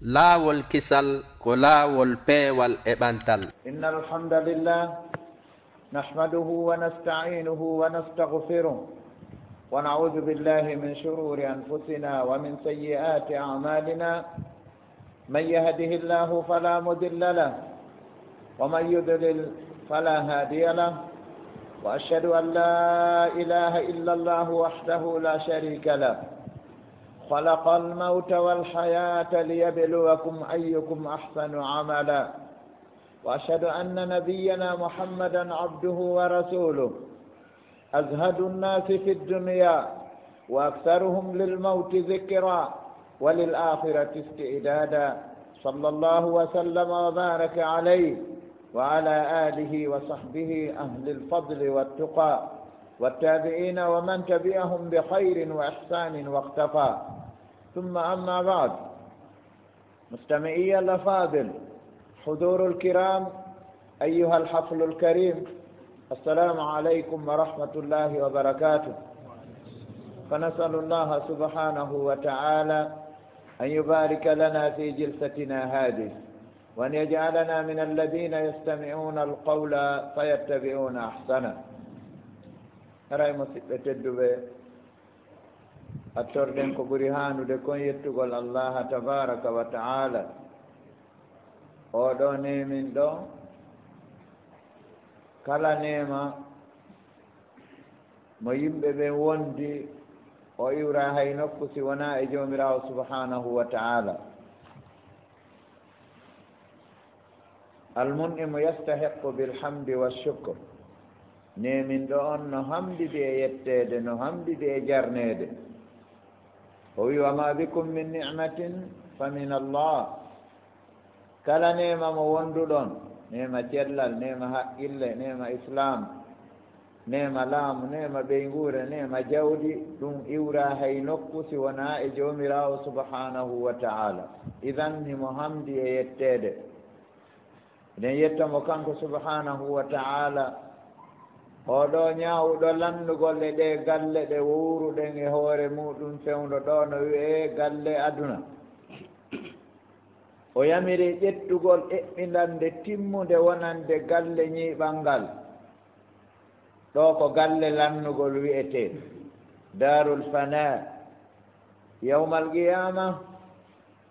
laawol kisal ko laawol peewal e ɓantal. إن الحمد لله نحمده ونستعينه ونستغفره ونعوذ بالله من شرور أنفسنا ومن سيئات أعمالنا. من يهده الله فلا مضل له ومن يضلل فلا هادي له، وأشهد أن لا إله إلا الله وحده لا شريك له، خلق الموت والحياة ليبلوكم أيكم أحسن عملا. وأشهد أن نبينا محمدا عبده ورسوله، أزهد الناس في الدنيا وأكثرهم للموت ذكرا وللآخرة استعدادا، صلى الله وسلم وبارك عليه وعلى آله وصحبه أهل الفضل والتقى والتابعين ومن تبعهم بخير وإحسان واقتفى. ثم أما بعد، مستمعي الأفاضل، حضور الكرام، أيها الحفل الكريم، السلام عليكم ورحمة الله وبركاته. فنسأل الله سبحانه وتعالى أن يبارك لنا في جلستنا هذه، وأن يجعلنا من الذين يستمعون القول فيتبعون أحسنه. هراي مسئلة الدبي أتردن كبرهان لكون يتقل الله تبارك وتعالى oɗo nemin ɗo kala nema mo yimɓe ɓen wondi o iwra hay nokku si wona e jomirawo subhanahu wa ta'ala. almun'imu yastahiqu bilhamdi walshukr. nemin ɗo on no hamdidi e yettede, no hamdidi e jarnede. o wi wa ma bikum min ni'matin fa min Allah. kala nema mo wonduɗon, nema cellal, nema haqqille, nema islam, nema laamu, nema ɓeygure, nema jawdi, ɗum iwra hay nokku si wona e jomirawo subhanahu wa ta'ala. idan himo hamdi e yettede. eɗen yettamo kanko subhanahu wa ta'ala, oɗo ñawɗo landugol e ɗe galle ɗe wowruɗen e hoore muɗum fewdo ɗo no wiye galle aduna. o yamiri ƴettugol eɓɓindande timmude wonande galle ñiiɓal ngal. ɗo ko galle lannugol wi'ete darul fana. yawmal qiyama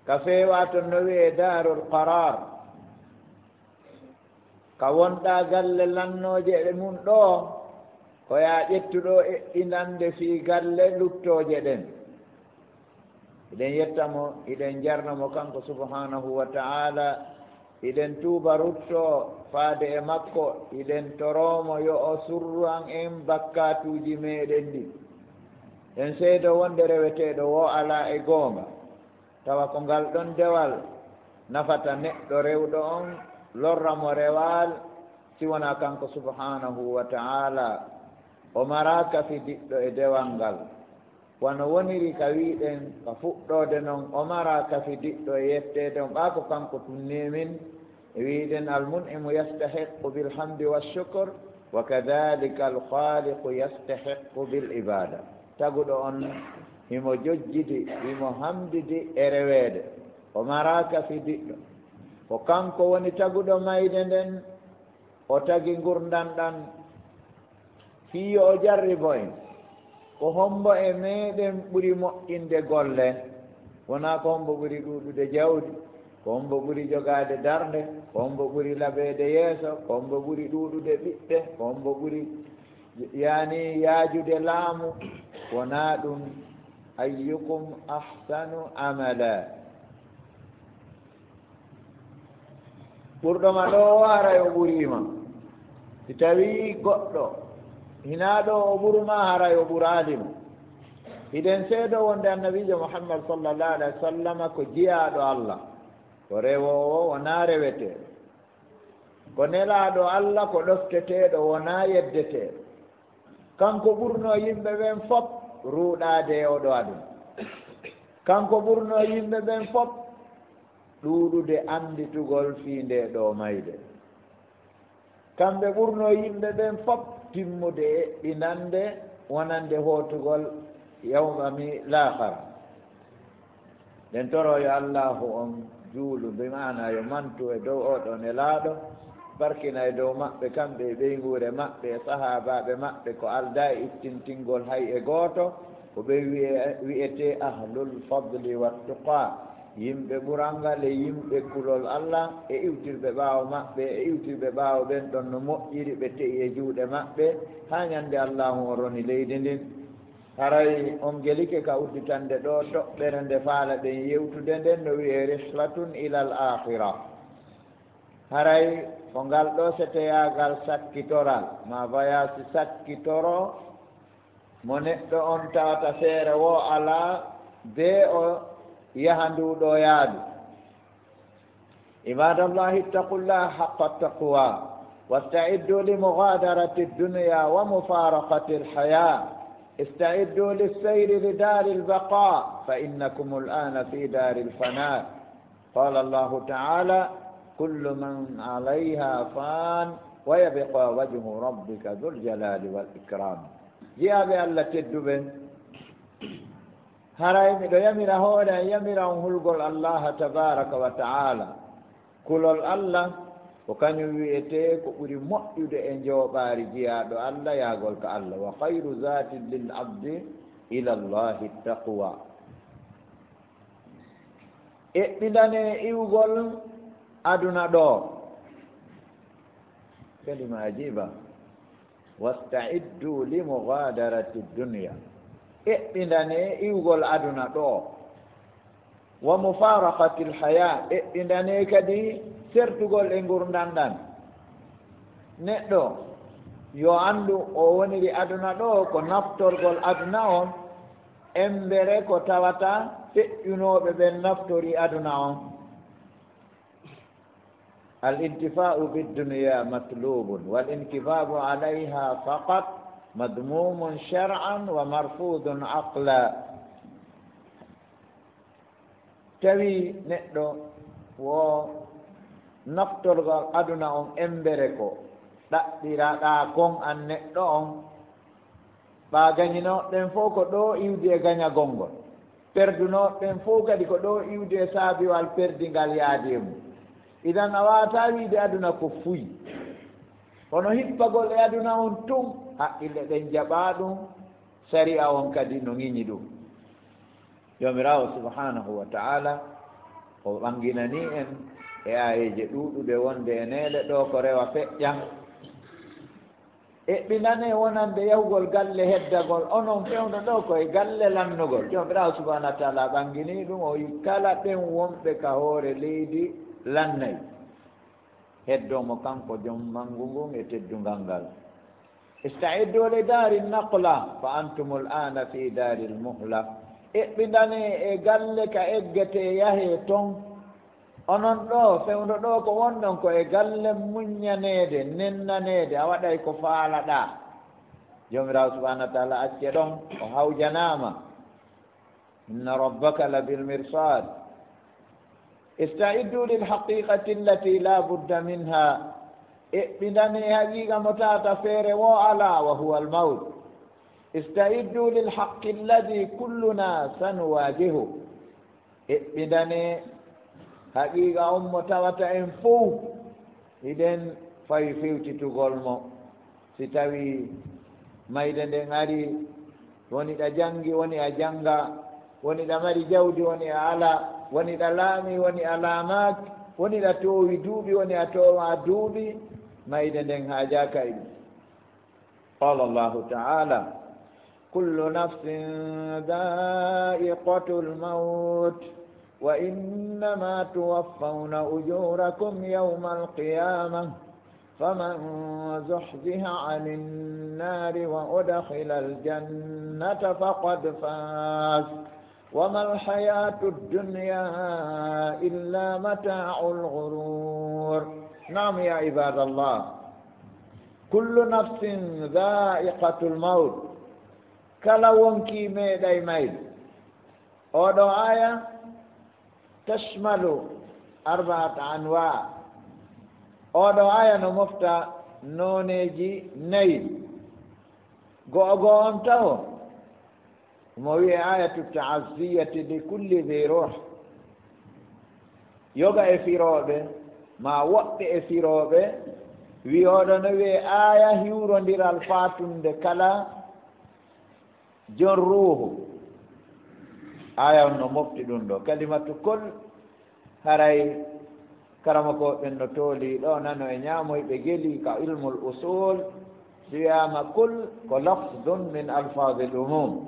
ka feewa to no wiye darul qarar. ka wonɗa galle lannoje ɗe mum ɗo ko ya ƴettuɗo eɓɓindande fii galle luttoje ɗen. eɗen yettamo, eɗen jarnamo kanko subhanahu wa ta'ala, eɗen tuuba rutto faade e makko, eɗen toromo yo o surran en bakkatuji meɗen ɗi. en seedo wonde reweteɗo wo ala e goonga, tawa ko ngal ɗon dewal nafata neɗɗo rewɗo on, lorramo rewal si wona kanko subhanahu wa ta'ala. o maraka fi diɗɗo e dewal ngal, wono woniri ka wiɗen ka fuɗɗode noon o mara kafi diɗɗo e yettede on ɓa ko kanko tunnemin e wiɗen almun'imu yastahiqu bilhamdi walshukr wa kadhalika alkhaliqu yastahiqu bilibada. taguɗo on himo jojjidi, himo hamdidi e rewede, o mara kafi diɗɗo. ko kanko woni taguɗo mayde nden, o tagi gurdan ɗan fiyo o jarribo en. ko hombo e meɗen ɓuri moƴƴinde golle, wona ko hombo ɓuri ɗuɗude jawdi, ko hombo ɓuri jogade darde, ko hombo ɓuri laɓede yeeso, ko hombo ɓuri ɗuɗude ɓiɓɓe, ko hombo ɓuri yani yaajude laamu. wona ɗum ayyukum ahsanu amala. ɓurɗoma ɗo wara o ɓurima. si tawi goɗɗo hina ɗo o ɓurma haray o ɓuradimo. hiɗen seeɗo wonde annabijo muhammad sallallahu alayhi wa sallam ko jiyaɗo allah, ko rewowo wona reweteɗo, ko nelaɗo allah, ko ɗofteteɗo wona yeddeteɗo. kanko ɓurno yimɓe ɓen fop ruuɗade e oɗo aduna. kanko ɓurno yimɓe ɓen fop ɗuɗude anditugol fi nde ɗo mayde. kamɓe ɓurno yimɓe ɓen fop timmude eɓɓinande wonande hootugol yawma mi lahara. nden toro yo allahu on juulu bimana yo mantu e dow oɗon e laaɗo barkina e dow maɓɓe kamɓe e ɓeyngure maɓɓe e sahabaɓe maɓɓe ko alda e ittintingol hay e gooto ko ɓe wiyete ahlul fadli wattuqa yimɓe ɓurangal e yimɓe kulol Allah e iwtirɓe ɓaawo maɓɓe e iwtirɓe ɓaawo ɓen ɗon no moƴƴiri ɓe te'i e juuɗe maɓɓe haa ñannde Allahu o roni leydi ndin haray on gelike ka udditande ɗo toɓɓere nde faala ɗen yewtude nden no wiyee rihlatun ilal akhira haray ko ngal ɗo seteyaagal sakkitoral ma voyage sakkitoro mo neɗɗo on tawata feere wo alaa bee o yaha nduɗo yaadu ibadallahi ittaqullaha haqqa taqwa wasta'iddu li mughadarati ad-dunya wa mufaraqati al-haya ista'iddu lis-sayri li dari al-baqa fa innakum al-ana fi dari al-fana qala Allahu ta'ala kullu man 'alayha fan wa yabqa wajhu rabbika dhul jalali wal ikram jiaɓe Allah tedduɓe haray miɗo yamira hoore yamira on hulgol Allah tabaraka wa ta'ala kulol Allah ko kañum wiyete ko ɓuri moƴƴude e njooɓaari jiyaaɗo Allah yaagol ka Allah wa khayru zatin lil abdi ila Allahi taqwa eɓɓindane iwgol aduna ɗo kalima ajiba wasta'iddu li mughadarati dunya eɓɓindane iwgol aduna ɗo wa mufaraqati lhaya eɓɓindane kadi sertugol e ngurdan ɗan neɗɗo yo anndu o woniri aduna ɗo ko naftorgol aduna on embere ko tawata feƴƴunooɓe ɓen naftori aduna on al-intifa'u bid-dunya matlubun wal-inkifabu 'alayha faqat madmumun shar'an wa marfudun aqla tawi neɗɗo wo naftorgol aduna on embere ko ɗaɓɓiraɗa kon an neɗɗo on ɓa gañinoɓen fof ko ɗo iwdi e gañagol ngol perdunoɓen fof kadi ko ɗo iwdi e saabiwal perdingal yaadi e mum idan a wawata wiide aduna ko fuyi hono hippagol e aduna on tum haqqille ɗen jaɓa ɗum sariya on kadi no ŋiñi ɗum jomirawo subhanahu wa ta'ala o ɓanginani en e ayeje ɗuɗuɗe wonde e neele ɗo ko rewa feƴƴam eɓɓinane wonande yahugol galle heddagol onon fewno ɗo koye galle lannugol jomirawo subhanahu wa ta'ala ɓangini ɗum o yi kala ɓen wonɓe ka hoore leydi lannayi heddomo kanko joom mangu ngun e teddungal ngal ista'iddu li dari naqla fa antum al-ana fi dari al-muhla eɓɓindane e galle ka eggete yahe ton onon ɗo fewno ɗo ko wonɗon ko e galle muññaneede nennaneede a waɗay ko faalaɗa jomirawo subhanahu wa taala acce ɗon o hawjanama inna rabbaka la bil mirsad ista'iddu lil haqiqati allati la budda minha eɓɓindane haqiqa mo tata feere wo ala wa huwa al mawt ista'iddu lil haqqi alladi kulluna sanuwajihu eɓɓindane haqiqa on mo tawata en fof hiɗen fawi fewtitugol mo si tawi mayde nden ari woni ɗa jangi woni a janga woni ɗa mari jawdi woni a ala woni ɗa laami woni a laamaaki woni ɗa toowi duuɓi woni a toowa duuɓi mayde nden haajaka e ɗum qala allahu taala kullu nafsin da'iqatu lmaut wa innama tuwaffawna ujurakum yawma alqiyamah faman zuhziha 'ani nnari wa udkhila aljannata faqad faz wama alhayatu ad-dunya illa mata'ul ghurur. Naam ya ibadallah, kullu nafsin dha'iqatul maut, kala wonki meeɗay mayde. oɗo aya tashmalu arba'ata anwa', oɗo aya no mofta noneji nayi. go'o on taw mo wiye ayatu ta'azziyati li kulli dhi ruh, yoga e firoɓe ma woɓɓe e firoɓe wi oɗon wi aya hiwrondiral fatunde kala jon ruuhu aya on no mofti ɗum ɗo kalimatu kol haray karama ko ɓen no tooli ɗo nano e ñaamoyɓe geli ka ilmul usul wiyama kul ko lafdun min alfade l umum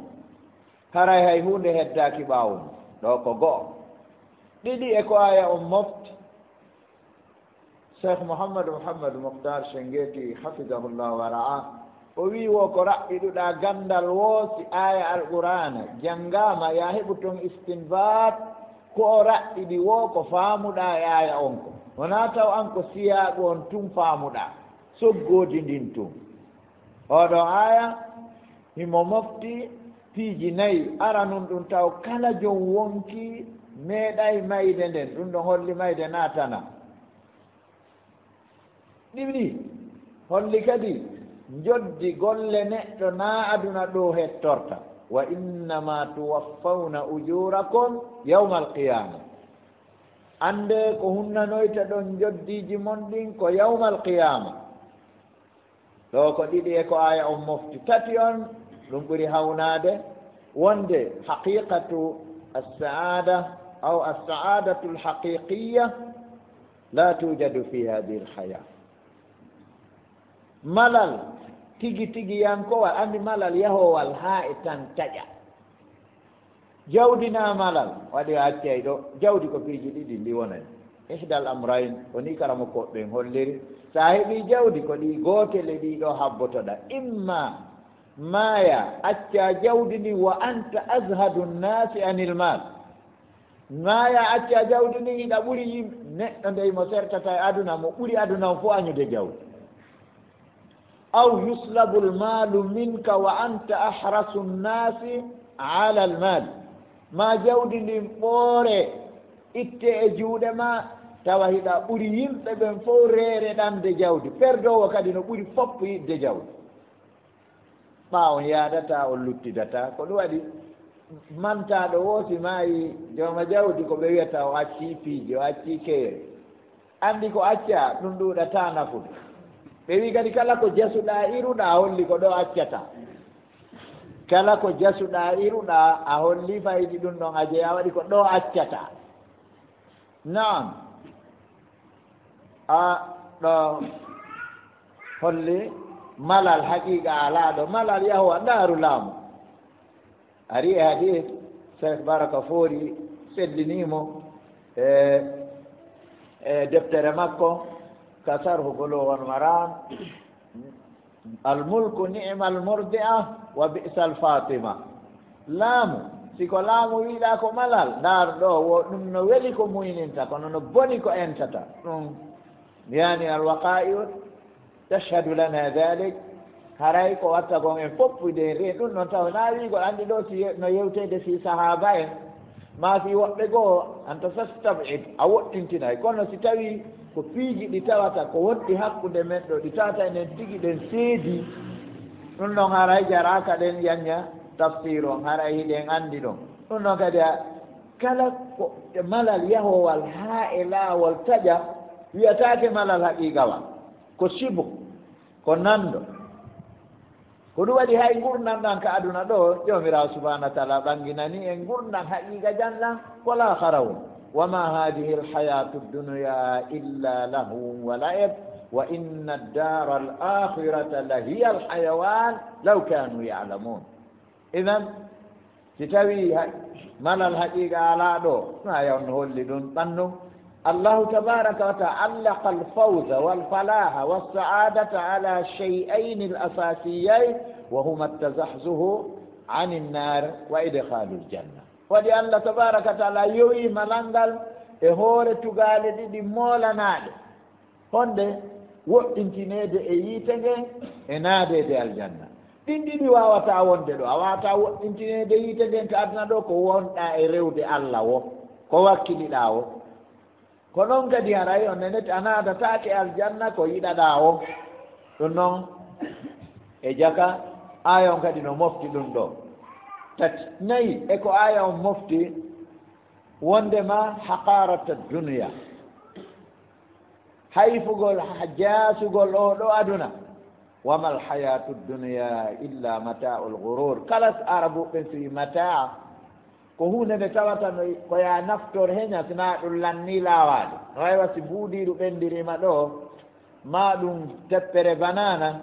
haray hay hunde heddaki ɓawum ɗo ko go'o ɗiɗi e ko aya on mofti cheikh mouhamadou mouhtar Sengeti hafidahullah wa ra'a o wi wo ko raɓɓiɗuɗa gandal wo si aya alqur'ana janngama ya heɓu toon istinbat ko o raɓɓiɗi wo ko faamuɗa e aya on ko wona taw an ko siyaɓo on tun faamuɗa soggodi ndin tun oɗo aya himo mofti piiji nayyi ara nun ɗum taw kala jon wonki meeɗay mayde nden ɗum ɗon holli mayde natana ɗiɗi holli kadi joddi golle neɗɗo na aduna ɗo hettorta wa innama tuwaffawna ujurakum yawma alqiyama ande ko hunnanoyta ɗon joddiji mon ɗin ko yawma alqiyama ɗo ko ɗiɗi e ko aya on mofti tati on ɗum ɓuri hawnade wonde haqiqatu assaada aw assaadatu alhaqiqiya la tujadu fi hadihi alhaya malal tigi tigi yankowa andi malal yahowal ha e tan taƴa jawdina malal waɗi accay ɗo jawdi ko piiji ɗiɗi ndi wonani ihdal amrayn woni karamo koɓɓen holliri sa heeɓi jawdi ko ɗi gotele ɗiɗo habbotoɗa imma maya acca jawdi ndi wa anta azhadu nnasi anil mal maya acca jawdi ndi hiɗa ɓuuri yimɓe neɗɗo ndeymo sertata e aduna mo ɓuuri aduna o fof añude jawdi aw yuslabu lmalu minka wa anta ahrasu nnasi ala almal ma jawdi ndin ɓoore itte e juuɗe ma tawa hiɗa ɓuri yimɓe ɓen fof reere ɗande jawdi perdowo kadi no ɓuri foppo yidde jawdi ɓa on yaadata on luttidata ko ɗum waɗi mantaɗo woosi maayi jooma jawdi ko ɓe wiyata o acci piije o acci keere anndi ko acca ɗum ɗuuɗata nafude ɓe wi kadi kala ko jasuɗa iruɗa holli ko ɗo accata kala ko jasuɗa iruɗa a holli fayidi ɗum ɗon a jeeya waɗi ko ɗo accata naam a ɗo holli malal haqiqa alaaɗo malal yahowa ndaaru laamu ari e hadis cheikh baraka foori sellinimo e deftere makko ka sarhu bulughul maram almulku ni'ma almurdi'a wa bi'sa alfatima laamu siko laamu wiiɗa ko malal ndaar ɗo wo ɗum no weli ko muyninta kono no boni ko entata ɗum yani alwaqa'iu tashhadu lana dhalik haray ko watta kon en foppude re ɗum noon taw na wiigo anndi ɗo si no yewtede si sahaba en ma si woɓɓe goo anta tastabid a woɗɗintinay kono si tawi ko piiji ɗi tawata ko wonɗi hakkude men ɗo ɗi tawata enen tigi ɗen seedi ɗum ɗon haray jaraka ɗen yanña tafsir on haray hiɗen anndi ɗon ɗum ɗon kadi a kala ko malal yahowal haa e laawol taƴa wiyataake malal haqiiqawa ko sibo ko nanndo ko ɗum waɗi hay gurdam ɗan ka aduna ɗo jomirawo subahanahu wa taala ɓanginani en gurdam haqiiqa janɗan wala harawum wa ma hadihi alhayatu dunya illa lahwun wa la'ib wa inna addara alakhirata la hiya alhayawan law kanu ya'lamun idan si tawi malal haqiiqa ala ɗo ma yawno holli ɗum ɓanndu الله تبارك وتعالى علق الفوز والفلاح والسعادة على شيئين الأساسيين وهما التزحزح عن النار وإدخال الجنة ودي الله تبارك وتعالى يوي ملانغال هور تغالي دي مولا نادي هونde woɗɗintinede e yiitege e naadede aljanna ɗin ɗiɗi wawata wonde ɗo a wawata woɗɗintinede yiitegen to aduna ɗo ko wonɗa e rewde Allah wo ko wakkiliɗa wo ko noon kadi haray on nenete a naadataake aljanna ko yiɗaɗa o ɗum noon e jaka aya on kadi no mofti ɗum ɗo tati nayi e ko aya on mofti wondema haqarata dunya hayfugol jaasugol oɗo aduna wama alhayatu dunya illa mata'ul ghurur kala arabu ɓen si mata ko hunde nde tawata no koya naftor heña sina ɗum lanni lawade no way wasi buuɗiɗu ɓendirima ɗo ma ɗum teppere banana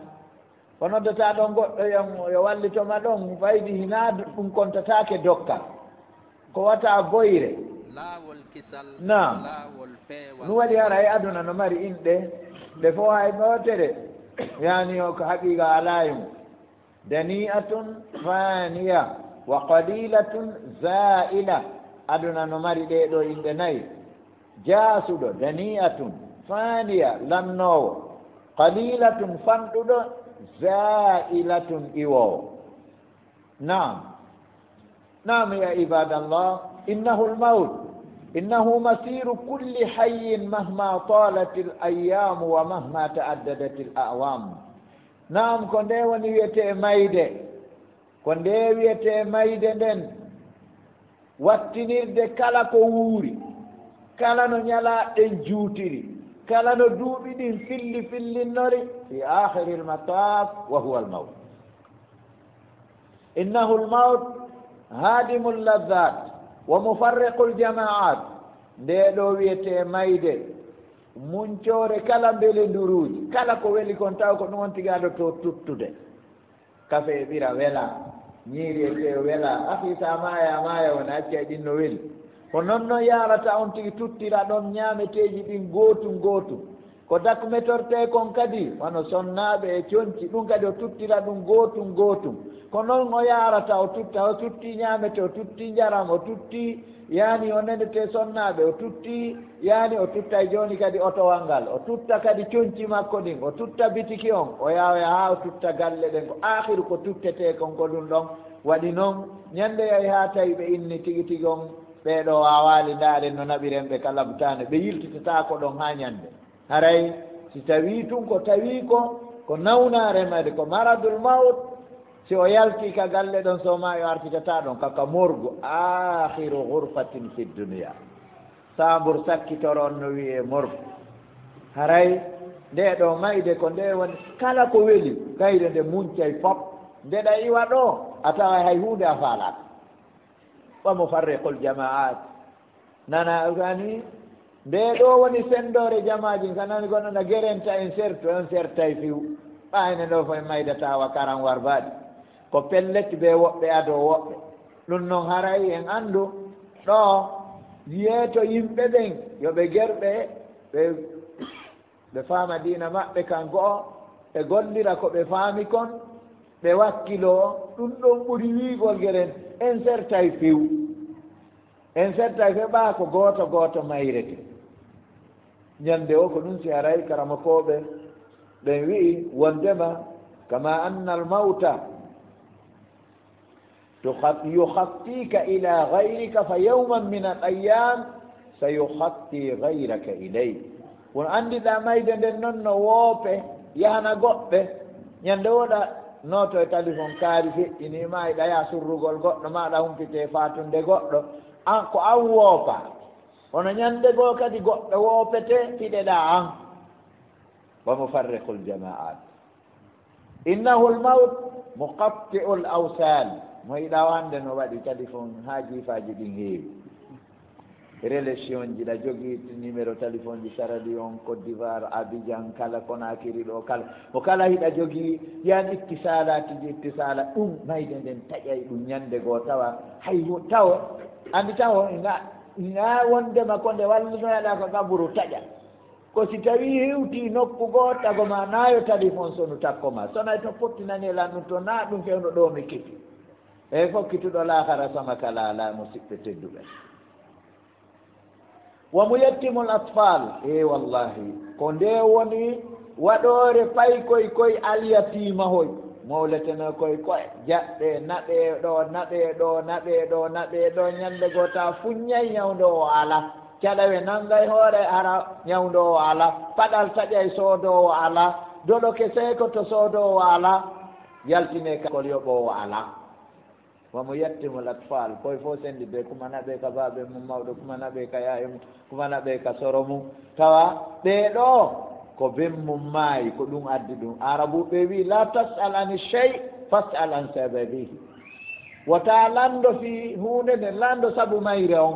ko noddata ɗon goɗɗo yo wallitoma ɗon faydi hina ɗum kontatake dokkal ko wata boyre nam ɗum waɗi hara e aduna no mari inɗe nde fo hay ɓootere yani o ko haqiqa alayi mum dani'atun faniya wa qalilatun za'ila aduna no mari ɗeɗo inɗe nayi jaasuɗo dani'atun faniya lannowo qalilatun fanɗuɗo za'ilatun iwowo nam ya ibadallah innahu almaut innahu masiru kulli hayyin mahma talat al-ayyam wa mahma ta'addadat al-a'wam nam ko nde woni wiyete mayde ko nde wiyete mayde nden wattinirde kala ko wuuri kala no ñalaɗen juutiri kala no duuɓi ɗin fillinnori fi akhiri al-mataf wa huwa al-maut innahu al-maut hadimu al-ladhat wa mufarriqu al-jama'at nde ɗo wiyete mayde muncore kala mbele nduruji kala ko weli kon taw ko ɗum on tigaɗo to tuttude kafe e ɓira wela ñiiri e te wela afisa maya wona acca ɗin no weli ko noon no yarata on tigi tuttira ɗon ñaameteji ɗin gootum ko dak metorte kon kadi wano sonnaɓe e conci ɗum kadi o tuttira ɗum gootum ko noon o yarata o tutti ñaamete o tutti njaram o tutti yani o nenete sonnaɓe o tutti yani o tutta joni kadi otowal ngal o tutta kadi conci makko ɗin o tutta bitiki on o yawa ha o tutta galle ɗen ko akhiru ko tuttete kon ko ɗum ɗon waɗi noon ñande yahi ha tawi ɓe inni tigi on ɓeɗo wawali ndaaren no naɓiren ɓe kala butane ɓe yiltitata ko ɗon ha ñande haray si tawi tun ko tawi ko nawnaremade ko maradul maut si o yalti ka galle ɗon soma yo artitata ɗon kaka morgu akhiru ghurfatin fi dunia sambur sakkitoron no wiye morgu haray nde ɗo mayde ko nde woni kala ko weli kayre nde muncay fop ndeɗa iwa ɗo a tawa hay hunde a faalaka wa mufarriqul jama'at nana gani nde ɗo woni sendore jamaji kanani gonɗona gerenta en sertay fiw ɓayne ɗo foye maydatawa karan warbaɗi ko pellet ɓe woɓɓe ado woɓɓe ɗum noon haray en andu ɗo yeeto yimɓe ɓen yoɓe gerɓe ɓe faama dina maɓɓe kan go'o ɓe gollira ko ɓe faami kon ɓe wakkilo ɗum ɗon ɓuri wiigol geren en sertay fiw ɓa ko gooto mayrete ñande o ko ɗum si haray karama koɓe ɓen wi'i wondema kama anna almauta yuhattika ila gayrika fa yawman min al ayyam sayuhatti gayraka ilay won andiɗa mayde nden noon no woope yahana goɓɓe ñande oɗa noto e téléphone kaari feƴƴinima e ɗaya surrugol goɗɗo maɗa humpite fatunde goɗɗo an ko an woopa hono ñande goo kadi goɗɗo woopete piɗeɗa an wa mufarriqu ljama'at innahu lmaut muqatti'u l awsal mo yiɗa wande no waɗi téléphone ha jiifaji ɗin heewi relation ji ɗa jogii numéro téléphone ji saradi on Côte d'Ivoire Abidjan kala Conakry ɗo kala mo kala hiɗa jogii yan ittisala ɗum mayde nden taƴay ɗum ñande goo tawa hay taw andi taw nga wondema ko nde wallinoyaɗa ko gaburu taƴa ko si tawi hewti nokku goo tago ma nayo téléphone sonu takko ma sonay to pottinanilan ɗum to na ɗum fewno ɗo mi kiti eyi fokkituɗo lahara sama kala ala musidɓe tedduɓe womo yettimu l atfal wallahi ko nde woni waɗore pay koye alyatimahoy mawleteno koye jaɓɓe naɓe ɗo ñande goo ta fuññay ñawde o ala caɗawe nangay hoore ara ñawde o ala paɗal taƴay soodowo ala doɗo ke seyko to soodowo ala yaltine kakol yoɓowo ala wamo yettimul atfal koye fof sendi ɓe kumana ɓe ka baɓe mum mawɗo kumana ɓe ka yaye mum kumana ɓe ka soro mum tawa ɓeɗo ko bemmum maayi ko ɗum addi ɗum arabuɓe wi la tasal ani chey fasal an sababihi wota lando fi hunde nden lando saabu mayre on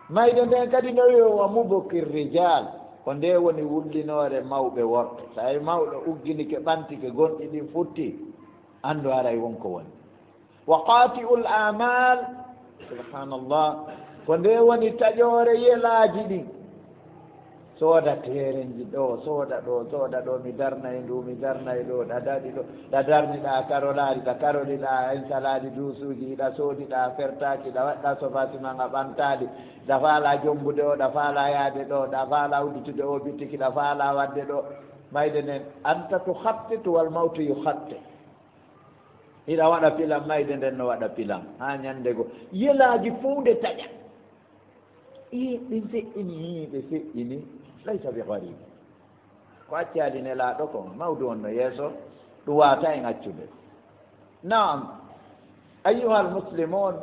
mayde nden kadi no wiwa mubokir rijal ko nde woni wullinore mawɓe worɓe so tawi mawɗo ugginike ɓantike gonɗi ɗin futti anndu haray wonko woni wa qati'u l amal subhanallah ko nde woni taƴore yelaji ɗin sooda terenji ɗo sooda ɗo mi darnayi ndu mi darnayi ɗo ɗa daɗi ɗo ɗa darniɗa karolaɗi ɗa karoliɗa insalaɗi duusuji ɗa soodiɗa fertaki ɗa waɗɗa sofasima nga ɓantaɗi ɗa faala jombude o ɗa faala yaade ɗo ɗa faala udditude o bittiki ɗa faala wadde ɗo mayde nden anta tu hattitu wal mawtu yu hatte hiɗa waɗa pilam mayde nden no waɗa pilam ha ñande go yelaji fuunde taƴa ɓe feƴƴini laysa bi garib ko accadi nelaɗo ko mawdu on no yeeso ɗum wata en accude naam ayuha almuslimun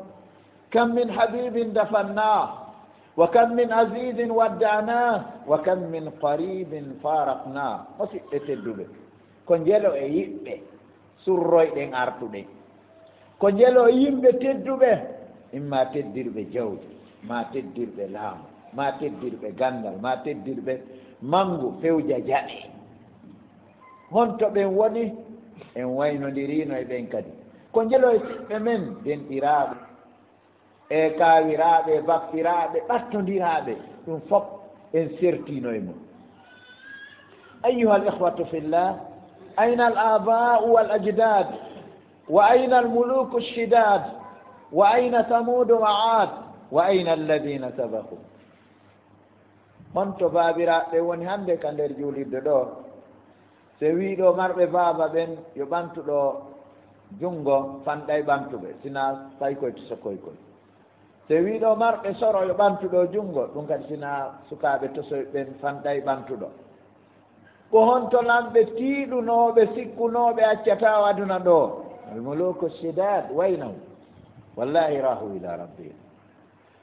kam min habibin dafannah wa kam min azizin waddanah wa kam min qaribin faraknah musidɓe tedduɓe ko jelo e yiɓɓe surroyɗen artuɗen ko jelo e yimɓe tedduɓe imma teddirɓe jawdi ma teddirɓe laamu ma teddirɓe gandal ma teddirɓe mangu fewja jaɓe honto ɓen woni en waynodirino e ɓen kadi ko jelo e siɓɓe men denɗiraɓe e kawiraɓe e baffiraɓe ɓattodiraɓe ɗum fof en sertino e mum ayuha al ihwatu fillah ayna al aba'u wal ajdad wa ayna al muluku alshidad wa ayna thamudu wa ad wa ayna alladina sabaku honto baabiraɓe woni hande ka nder juulirde ɗo so wiiɗo marɓe baaba ɓen yo ɓantuɗo junngo fanɗay ɓantuɓe sina tawi koye to sokoykoy so wiiɗo marɓe soro yo ɓantuɗo junngo ɗum kadi sina sukaaɓe tosoy ɓen fanɗay ɓantuɗo ko honto lamɓe tiiɗunooɓe sikkunooɓe accata aduna ɗo almuluku sidad waynahu wallahi rahu ila rabbihim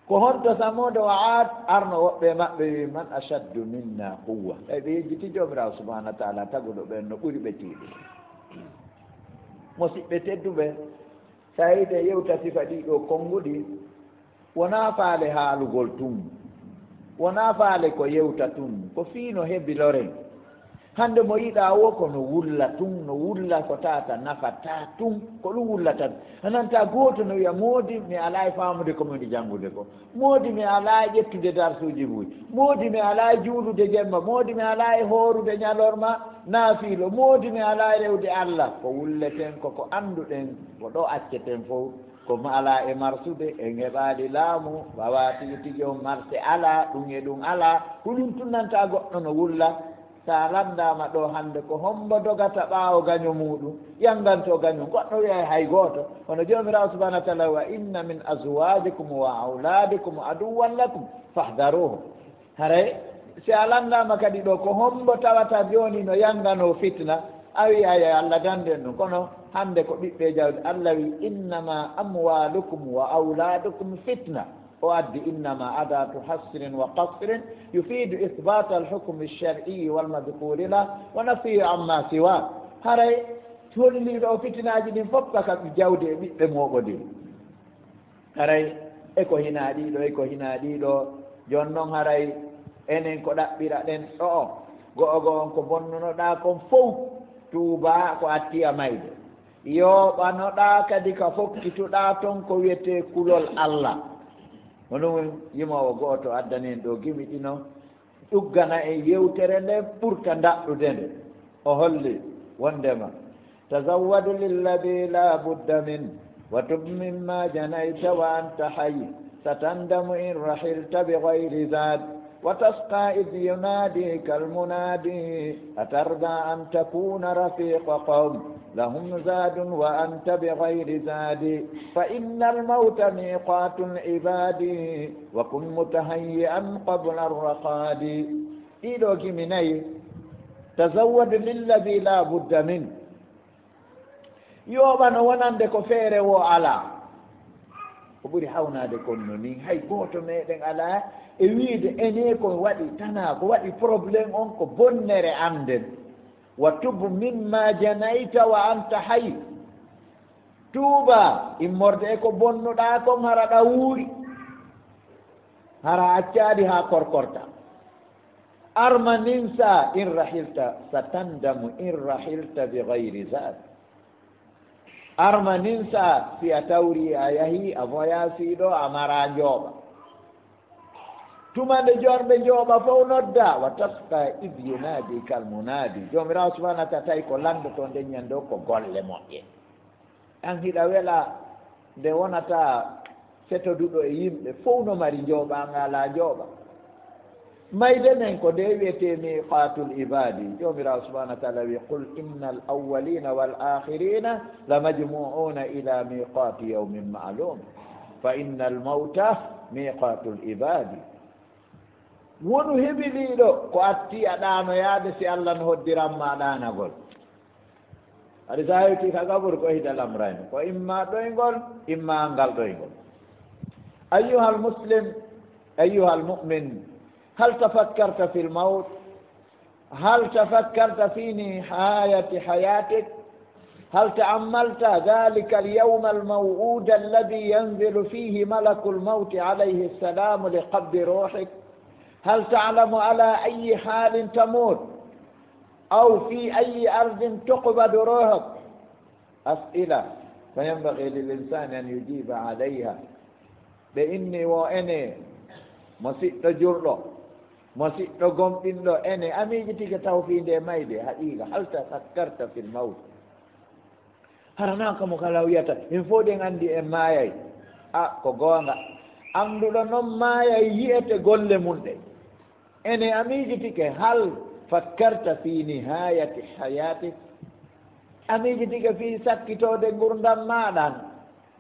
ko honto samude o aad arno woɓɓe maɓɓe wi man achaddu minna quwa eyi ɓe yejjiti jomirawo subahanahu wa taala taguɗo ɓen no ɓuri ɓe tiiɗi musidɓe tedduɓe tawide yewta sifa ɗiɗo konnguɗi wona faale haalugol tum wona faale ko yewta tum ko fiino hebi loren hande mo yiɗa wo ko no wulla tun no wulla ko tata nafata tun ko ɗum wullata ananta gooto no wiya moodi mi ala e faamude komiɗi janngude ko moodi mi ala e ƴettude darsuji buuji moodi mi ala e juulude jemma moodi mi ala e hoorude ñalorma naafiilo moodi mi ala e rewde allah ko wulleten koko annduɗen ko ɗo acceten fof ko ala e marsude en heɓaali laamu wawa tigi tigi on marché ala ɗum e ɗum ala huɗum tunnanta goɗɗo no wulla sa landama ɗo hande ko hombo dogata ɓaawo gaño muɗum yanganto gaño goɗɗo wiya hay gooto hono jomirawo subahanahu wa taala wa inna min azwajikum wa auladikum aduwan lakum fahdaruhu haray si a landama kadi ɗo ko hombo tawata joni no yangano fitna a wi ay allah danden ɗum kono hande ko ɓiɓɓe jawdi allah wi innama amwalukum wa auladukum fitna o addi innama adatu hasrin wa qasrin yufidu ithbat alhukme alshar'ii walmadkuri lah wa nafiyu amma siwa haray holliɗo o fitinaji ɗin fof kaka jawdi e ɓiɓɓe moɓodin haray eko hina ɗiɗo jon noon haray enen ko ɗaɓɓira ɗen ɗo go'o on ko bonnunoɗa kon fof tuuba ko attiya mayde yoɓanoɗa kadi ka fokkituɗa toon ko wiyete kulol allah hono yimowo gooto addani en ɗo gimi ɗino ɗuggana e yewtere nde ɓurta daɗɗude nde o holli wondema tazawwadu lilladi la budda min wa tub mimma janayta wa anta hayy satandamu in rahilta bi gayri zad wa tasqa id yunadika almunadi atarda an takuna rafiqa qawm lahum zadun wa anta bighayri zadi fa inna almawta miqatu libadi wa kun mutahayyi'an qabla arraqadi ɗiɗo gimi nayi tazawwad lilladi la budda min yoɓano wonande ko feere wo ala ko ɓuri hawnade konno ni hay gooto meɗen ala e wiide ene ko waɗi tana ko waɗi probléme on ko bonnere anden wa tubu mimma janayta wa anta hay tuuba immorde e ko bonnuɗa kon haraɗa wuuri hara accaɗi ha korkorta arma ninsa in rahilta satandamu in rahilta bi gayri zad arma ninsa si a tawri a yahi a voyasiɗo a mara jooɓa tumande jorɓe jooɓa fof nodda wa tasqa id yunadi kal munadi jomirawo subahana wa taala tawi ko landoto nde ñande ko golle moƴƴe an hiɗa weela nde wonata setoduɗo e yimɓe fof no mari jooɓanga ala jooɓa mayde men ko nde wiyete miqatul ibadi jomirawo subahana wa taala wi qul inna al awwalina wal akhirina la majmuuna ila miqati yawmin ma'lum fa inna al mawta miqatul ibadi wonu heɓiliɗo ko atti a ɗanoyade si allah no hoddiranma ɗanagol aɗa sa hewti ka gaɓuri ko hida lamrani ko imma ɗoygol imma ngal ɗoygol أيها المسلم أيها المؤمن هل تفكرت في الموت؟ هل تفكرت في نهاية حياتك؟ هل تأملت ذلك اليوم الموعود الذي ينزل فيه ملك الموت عليه السلام لقبض روحك؟ هل تعلم على أي حال تموت أو في أي أرض تقبض روحك؟ أسئلة فينبغي للإنسان أن يجيب عليها بإني وإني مسيط جرلو مسيط قمتين إني أميجتك توفين دي ميدي حقيقة هل تفكرت في الموت؟ هرناك مخلاوية إنفودين عندي إمايي كغوانا أمدو نم مايي يئت قول مندي إني أميجتك هل فكرت في نهاية حياتك؟ أميجتك في سكتو دي قرندان مادان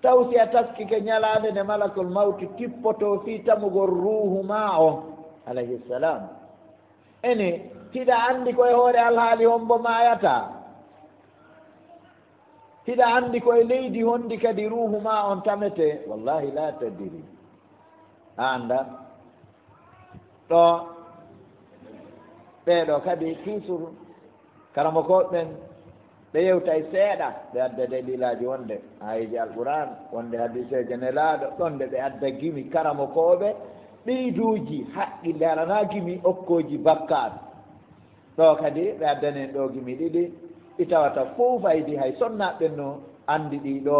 tawsi a taski ke ñalaande nde malakul mawti tippoto fii tamugol ruuhu ma o alayhi salam ene hiɗa anndi koye hoore alhaali hombo maayata hiɗa anndi koye leydi honndi kadi ruuhu ma on tamete wallahi la tadiri a annda ɗo ɓeeɗo kadi toujours karamo koɓɓen ɓe yewtay seeɗa ɓe adda dalilaji wonde ayiji alquran wonde hadiseje nelaaɗo ɗon nde ɓe adda gimi karamo kooɓe ɓeyduuji haqqille arana gimi okkoji bakkaaɓe ɗo kadi ɓe addanen ɗo gimi ɗiɗi ɗi tawata fof faydi hay sonnaɓɓen no anndi ɗi ɗo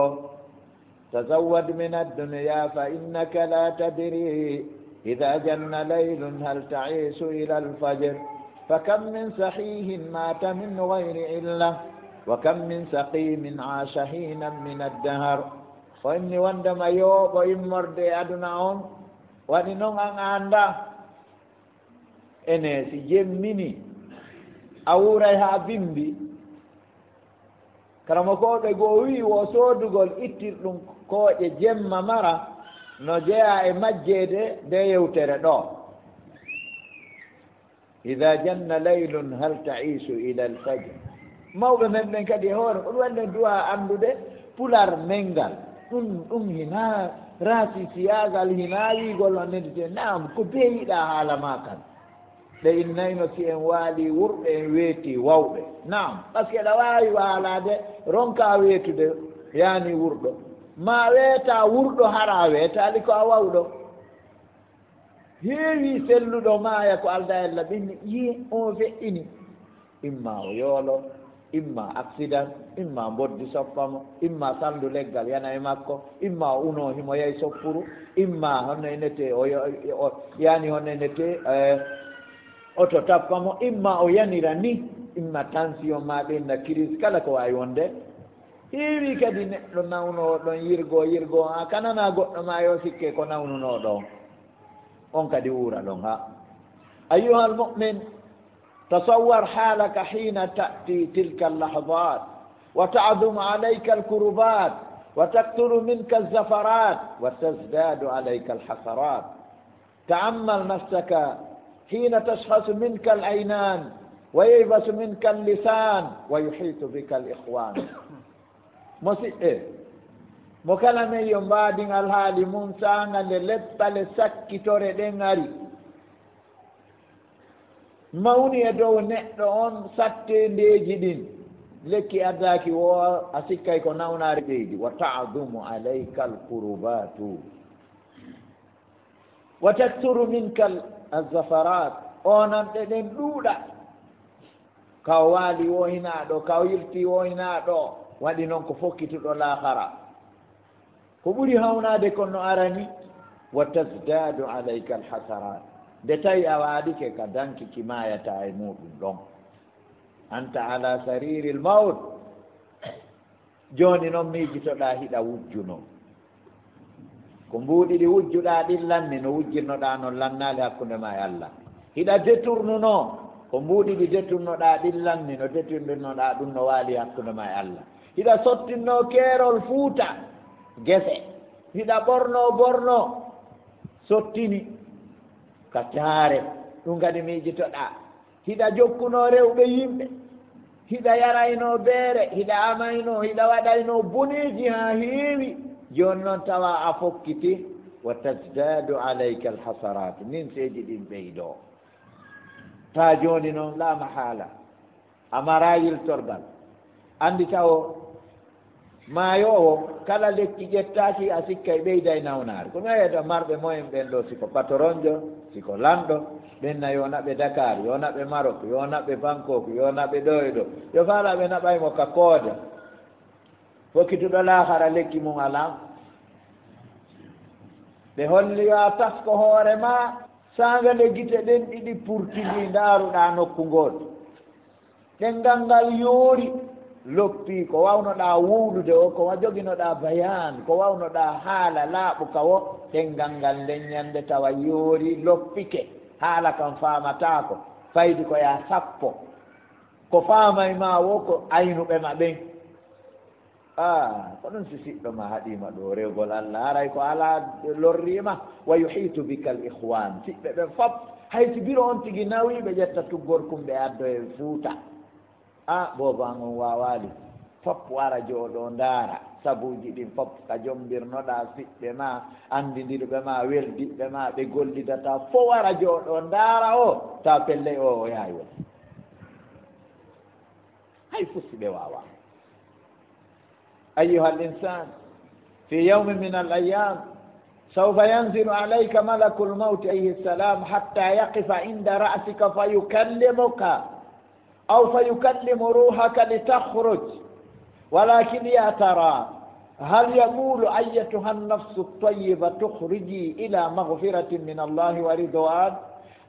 tazawwad min addunya fa innaka la tadri ida janna laylun hal taisu ila alfajr fa kam min sahihin mata min gayri illa وكم من سقيم عاش حينا من الدهر وإني وندما يوبو إمرد أدنى on wani noon an anda ene si jemmini a wuuray ha bimbi karama koɓe goo wi wo soodugol ittirɗum kooƴe jemma mara no jeeya e majjeede nde yewtere ɗo ida janna laylun hal taisu ila alfajr mawɓe men ɓen kadi e hoore ko ɗum waɗinen duwa anndude pular mengal ɗum hina raasi siyagal hina wiigol on nendite naam ko beeyiɗa haala ma kan ɓe innayno si en waali wurɓe en weeti wawɓe naam par ce que ɗa waawi waalade ronka weetude yaani wurɗo ma weeta wurɗo hara weetaali ko a wawɗo heewi selluɗo maaya ko alda ella ɓinni yi on feƴƴini imma o yoolo imma accident imma mboddi soppamo imma sandu leggal yana e makko imma o uno himo yeey soppuru imma honno enete yani honno enete oto tappamo imma o yanira ni imma tension ma ɓenna crise kala ko wawi wonde heewi kadi neɗɗo nawno ɗon yirgo ha kanana goɗɗo ma yo sikke ko nawnuno ɗon on kadi wuura ɗon ha ayuha almu'min تصور حالك حين تأتي تلك اللحظات وتعظم عليك الكربات وتكثر منك الزفرات وتزداد عليك الحسرات تأمل نفسك حين تشخص منك العينان وييبس منك اللسان ويحيط بك الإخوان musidɓe mo kala men yo mbaadin alhaali mum saanga nde leppale sakkitore ɗen ari mawni e dow neɗɗo on satte ndeeji ɗin lekki addaaki wo a sikkay ko nawnaari ɓeydi wa ta'dumu alayka alqurubatu wa takturu minka alzafarat onan ɗe ɗen ɗuuɗa kaw waali wo hinaa ɗo kaw yiltii wo hinaa ɗo waɗi noon ko fokkituɗo laahara ko ɓuri hawnaade kon no arani wa tasdadu alayka alhasarat nde tawi a waaɗike ka dankiki maayata e muɗum ɗon anta ala sariri l maut jooni noon miijitoɗaa hiɗa wujjuno ko mbuuɗi ɗi wujjuɗaa ɗin lanni no wujjirnoɗaa noon lannaali hakkunde ma e Allah hiɗa détournunoo ko mbuuɗi ɗi détournoɗaa ɗin lanni no détourninoɗaa ɗum no waali hakkunde ma e Allah hiɗa sottinnoo keerol fuuta gese hiɗa ɓornoo sottini ka taare ɗum kadi miijitoɗaa hiɗa jokkunoo rewɓe yimɓe hiɗa yaraynoo beere hiɗa amaynoo hiɗa waɗaynoo boniiji haa heewi jooni noon tawa a fokkiti wa tasdadu alayka alhasarat min seeji ɗin ɓeydoo taa jooni noon la mahala amara yiltorgal anndi taw maayo o kala lekki ƴettaaki a sikka e ɓeyda e nawnaare ko mayeta marɓe moyen ɓen ɗo siko patronjo siko lanɗo ɓenna yo naɓe Dakar yo naɓe Maroc yo naɓe Bangkok yo naɓe ɗo e ɗo yo faala ɓe naɓaymo ka koode fokkituɗo laahara lekki mum alaa ɓe holli yo a tasko hoore ma saanga nde gite ɗen ɗiɗi purtigi ndaaruɗaa nokku ngooto ɗenngal ngal yoori loppii ko wawnoɗaa wuwlude o ko joginoɗaa bayan ko wawnoɗaa haala laaɓuka o ɗenngal ngal leññande tawa yoori loppike haala kam faamataako faydi ko ya sappo ko faamay ma wo ko aynuɓe ma ɓen ko ɗum si siɗɗo ma haɗiima ɗo rewgol Allah haray ko alaa lorriima wa yuhitu bika al ihwan siɓɓe ɓen fof hayti biro on tigi nawii ɓe ƴetta tuggor kumɓe addo e fuuta booban on waawaali fof wara jooɗo ndaara sabuuji ɗin fof ka jombirnoɗaa siɓɓe ma anndidirɓe ma weldiɓe ma ɓe gollidata fo wara jooɗo ndaara o taw pelle o yaawi won hay fusi ɓe waawa أيها الإنسان في يوم من الأيام سوف ينزل عليك ملك الموت عليه السلام حتى يقف عند رأسك فيكلمك أو فيكلم روحك لتخرج ولكن يا ترى هل يقول أيتها النفس الطيبة تخرجي إلى مغفرة من الله ورضوان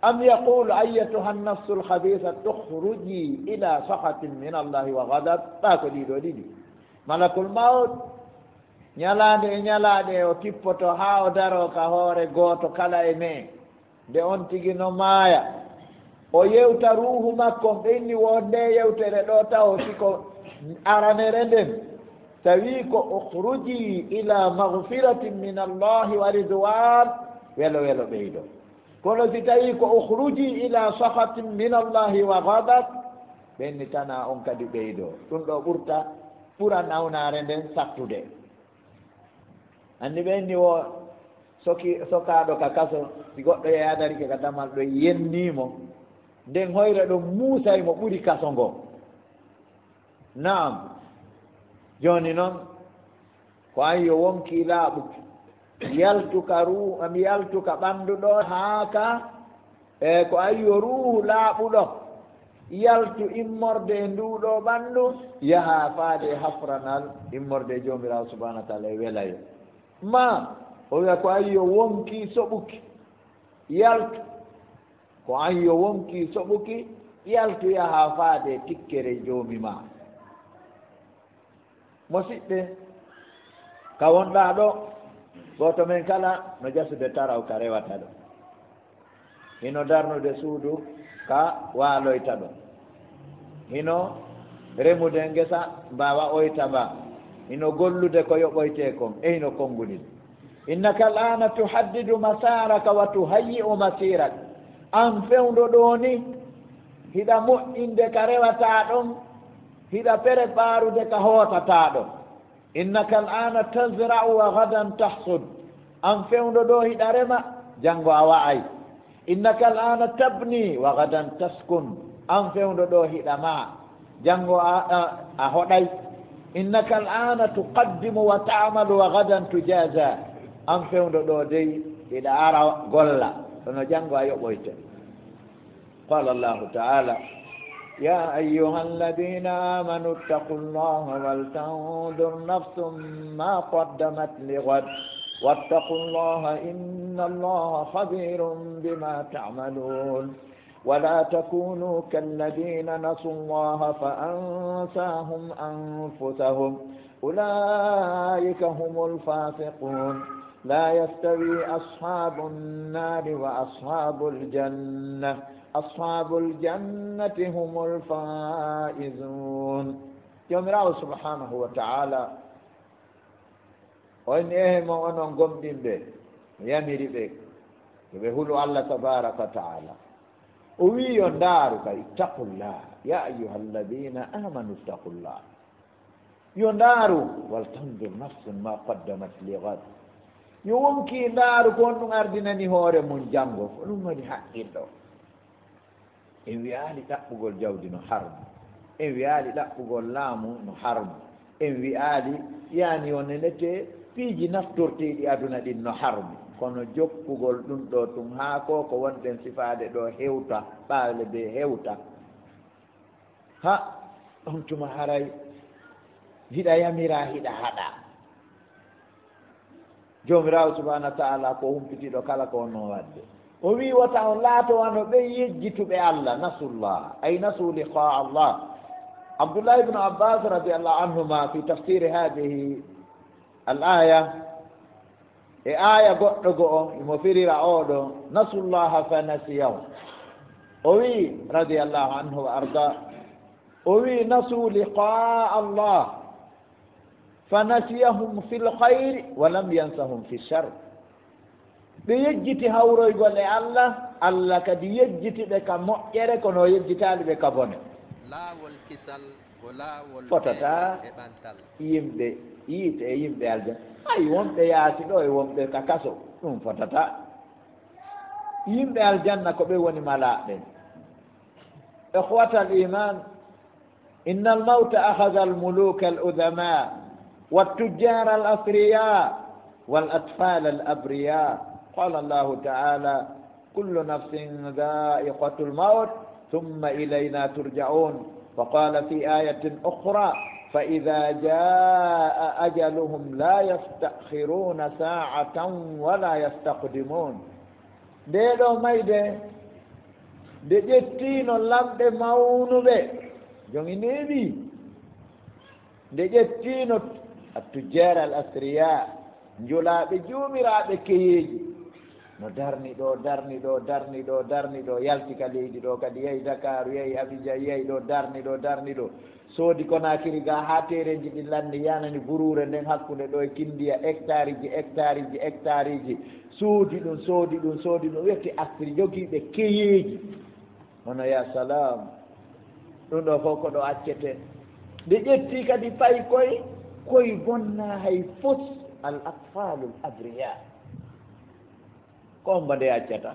أم يقول أيتها النفس الخبيثة تخرجي إلى سخط من الله وغضب تاكو دي malakul maut ñalaande e ñalaaɗe o tippoto haa o daro ka hoore gooto kala e men nde on tigi no maaya o yewta ruuhu makko ɓenni wonde yewtere ɗo taw siko aranere nden tawi ko ukhruji ila maghfiratin min allahi wa ridwan welo welo ɓeydo kono si tawi ko ukhruji ila sahatin min allahi wa ghadab ɓenni tana on kadi ɓeydo ɗum ɗo ɓura nawnaare nden sattude anndi ɓenni o sokaaɗo ka kaso si goɗɗo yadarike ka damal ɗo yenniimo nden hoyre ɗo muusaymo ɓuri kaso ngo naam jooni noon ko an yo wonki laaɓuki yaltuka mi yaltuka ɓanndu ɗo haaka e ko an yo ruuhu laaɓuɗo yaltu immorde e nduuɗo ɓanndu yaha faade hafranal immorde joomiraawo subahana wa taala e welayo ma o wiya ko an yo wonki soɓuki yaltu ko an yo wonki soɓuki yaltu yaha faade tikkere joomi ma mosiɓɓe ka wonɗaa ɗo gooto men kala no jasude taraw ka rewata ɗo hino darnude suudu ka waaloyta ɗo hino remude ngesa mbawa oyta mba hino gollude ko yoɓoyte kon e hino konngulide innaka al'ana tuhaddidu masaraka wa tuhayyi'u masirak an fewndo ɗo ni hiɗa moƴƴinde ka rewata ɗon hiɗa préparude ka hootata ɗo innaka al'ana tazra'u wa gadan tahsud an fewndo ɗo hiɗa rema janngo a wa'ay innaka al'ana tabni wa gadan taskun an fewndo ɗo hiɗa ma janngo a hoɗay innaka al'ana tuqaddimu wa ta'malu wa gadan tujaza an fewndo ɗo dey hiɗa ara golla ono janngo a yoɓoyte qala allahu ta'ala يا أيها الذين آمنوا اتقوا الله ولتنظر نفس ما قدمت لغد واتقوا الله إن الله خبير بما تعملون ولا تكونوا كالذين نسوا الله فأنساهم أنفسهم أولئك هم الفاسقون لا يستوي أصحاب النار وأصحاب الجنة أصحاب الجنة هم الفائزون يوم رأوا سبحانه وتعالى وإن إهم وأنهم قمدين به يميري به يقولوا الله تبارك وتعالى وي يندارك اتقوا الله يا أيها الذين آمنوا اتقوا الله ينداروا ولتنظر نفس ما قدمت لغد يومكي دارو كون أردنني هوري من جنگو فلما دي حق الله en wi'aali ɗaɓɓugol jawdi no harmi en wi'aali ɗaɓɓugol laamu no harmi en wi'aali yaani wonne nete piiji naftorteeɗi aduna ɗin no harmi kono jokkugol ɗum ɗo tum haa ko ko wonɗen sifaade ɗo hewta ɓaawle ɓe hewta ha ɗon tuma haray hiɗa yamira hiɗa haɗa joomiraawo subahanahu wa taala ko humpitiɗo kala ko wonno wadde o wi wata on laatowano ɓe yejjituɓe allah nasullah ay nasu liqa allah abdoullah ibnu abbas radiallahu anhuma fi tafsiri hadihi al aya e aya goɗɗo go on imo firira oɗo nasullaha fa nasiyahu o wi radiallahu anhu wa arda o wi nasu liqa allah fa nasiyahum fi lkhayri wa lam yansahum fi lchar ɓe yejjiti hawroygol e allah allah kadi yejjitiɓe ka moƴƴere kono yejjitaali ɓe ka bone laawol kisal ko laawol fotata e ɓantal yimɓe yiite e yimɓe aljan ay wonɓe yaasi ɗo e wonɓe ka kaso ɗum fotata yimɓe aljanna ko ɓe woni malaaɓe ikhwata al iman inna al mawta akhada al muluka al udama والتجار الأثرياء والأطفال الأبرياء قال الله تعالى كل نفس ذائقة الموت ثم إلينا ترجعون وقال في آية أخرى فإذا جاء أجلهم لا يستأخرون ساعة ولا يستقدمون ديدو ميدي de ƴettino lamɗe mawnuɓe jongi neeɓi nde ƴettino attujara al asriya njulaɓe juumiraɓe keyeji no darni ɗo darni ɗo darni ɗo darni ɗo yalti ka leydi ɗo kadi yehi Dakar yehi Abidjan yehi ɗo darni ɗo darni ɗo soodi Konakiri ga ha tereji ɗi landi yanani burure nden hakkude ɗo e Kindiya hectare ji hectare ji hectare ji soodi ɗum soodi ɗum soodi ɗum wetti asri jogiiɓe keyeji hono ya salam ɗum ɗo fof ko ɗo accete nde ƴetti kadi payi koye bonna hay fos al atfalu l abriya komba nde accata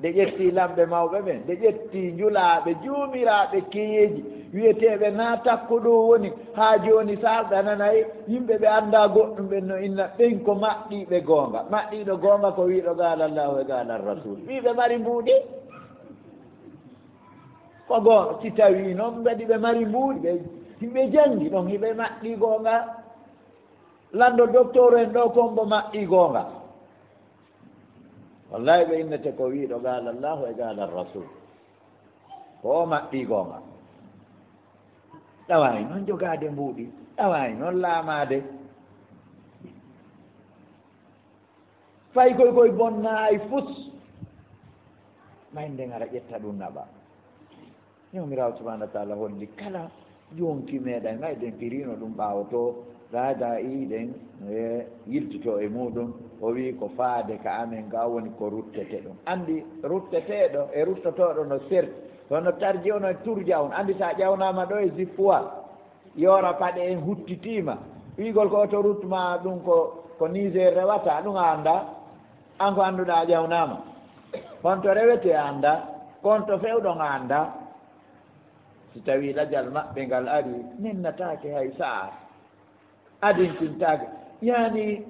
nde ƴetti lamɓe mawɓe ɓen nde ƴetti njulaaɓe juumiraɓe keyeji wiyeteɓe natakko ɗo woni haa joni sarɗa nanayi yimɓe ɓe annda goɗɗum ɓen no inna ɓen ko maɗɗiɓe goonga maɗɗiɗo goonga ko wiiɗo gaala llahu e gaala rasul wiɓe mari mbuuɗi ko goonga si tawi noon mbaɗi ɓe mari mbuuɗi ɓe yimɓe jangi ɗon hiɓe maɗɗi goonga lando docteur en ɗo kombo maɗɗi goonga wallahi ɓe innete ko wiiɗo gaala llahu e gaala rasul ko maɗɗi goonga ɗawaani noon jogaade mbuuɗi ɗawaani noon laamaade fay koye bonnaayi fus may nden ara ƴetta ɗum naɓa ñawmirawo subahana wa taala holli kala jonki meeɗen mayɗen pirino ɗum ɓaawo to raada iɗen e yiltito e muɗum o wi ko faade ka amen ga woni ko ruttete ɗum anndi rutteteɗo e ruttotoɗo no serti hono tarji ono e turja on anndi sa ƴawnama ɗo e zippuwa yoora paɗe en huttitima wiigol ko autoroute ma ɗum ko Niger rewata ɗum a annda an ko annduɗa ƴewnama honto rewete annda konto fewɗon annda si tawi lajal maɓɓe ngal ari nennatake hay sa'a adintintake yani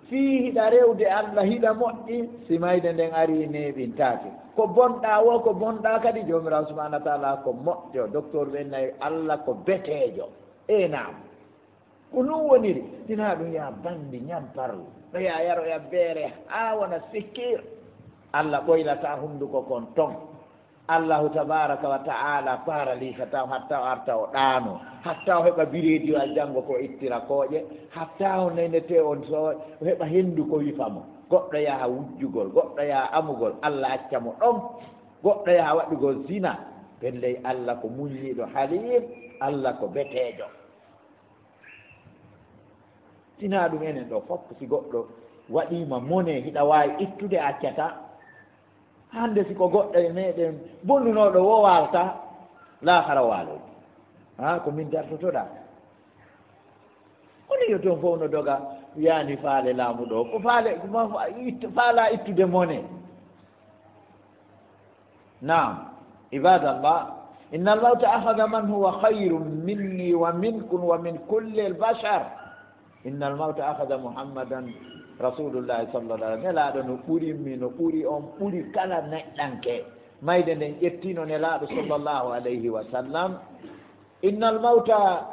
fii hiɗa rewde Allah hiɗa moƴƴi si mayde nden ari neɓintake ko bonɗa wo ko bonɗa kadi jomirawo subahana wa taala ko moƴƴo docteur ɓennayi Allah ko betejo nam ko ɗum woniri sina ɗum ya bandi ñamparlu ɗo ya yaroya beere ha wona sikkir Allah ɓoylata hunnduko kon ton Allahu tabaraka wa taala paralisa taw hatta o arta o ɗaano hatta o heɓa bireedi o janngo ko ittira kooƴe hatta o nenete on so o heɓa henndu ko wifamo goɗɗo yaha wujjugol goɗɗo yaha amugol Allah acca mo ɗon goɗɗo yaha waɗugol zina pelley Allah ko muñiiɗo halim Allah ko beteejo sina ɗum enen ɗo fof si goɗɗo waɗima mone hiɗa waawi ittude accata hande siko goɗɗo e meɗen bonnunoɗo wo walta lahara waaloji ha ko min dartotoɗa oni yo toon fof no doga yani faale laamu ɗo ko faala ittude mone nam ibadallah inna almawta ahada man huwa hayrun minni wa minkum wa min kulli albashar inna almawta ahada muhammadan rasulullahi sallallahu alih nelaɗo no ɓurinmi no ɓuri on ɓuri kala neɗɗanke mayde nden ƴettino nelaɗo sallllahu alayhi wa sallam inna almawta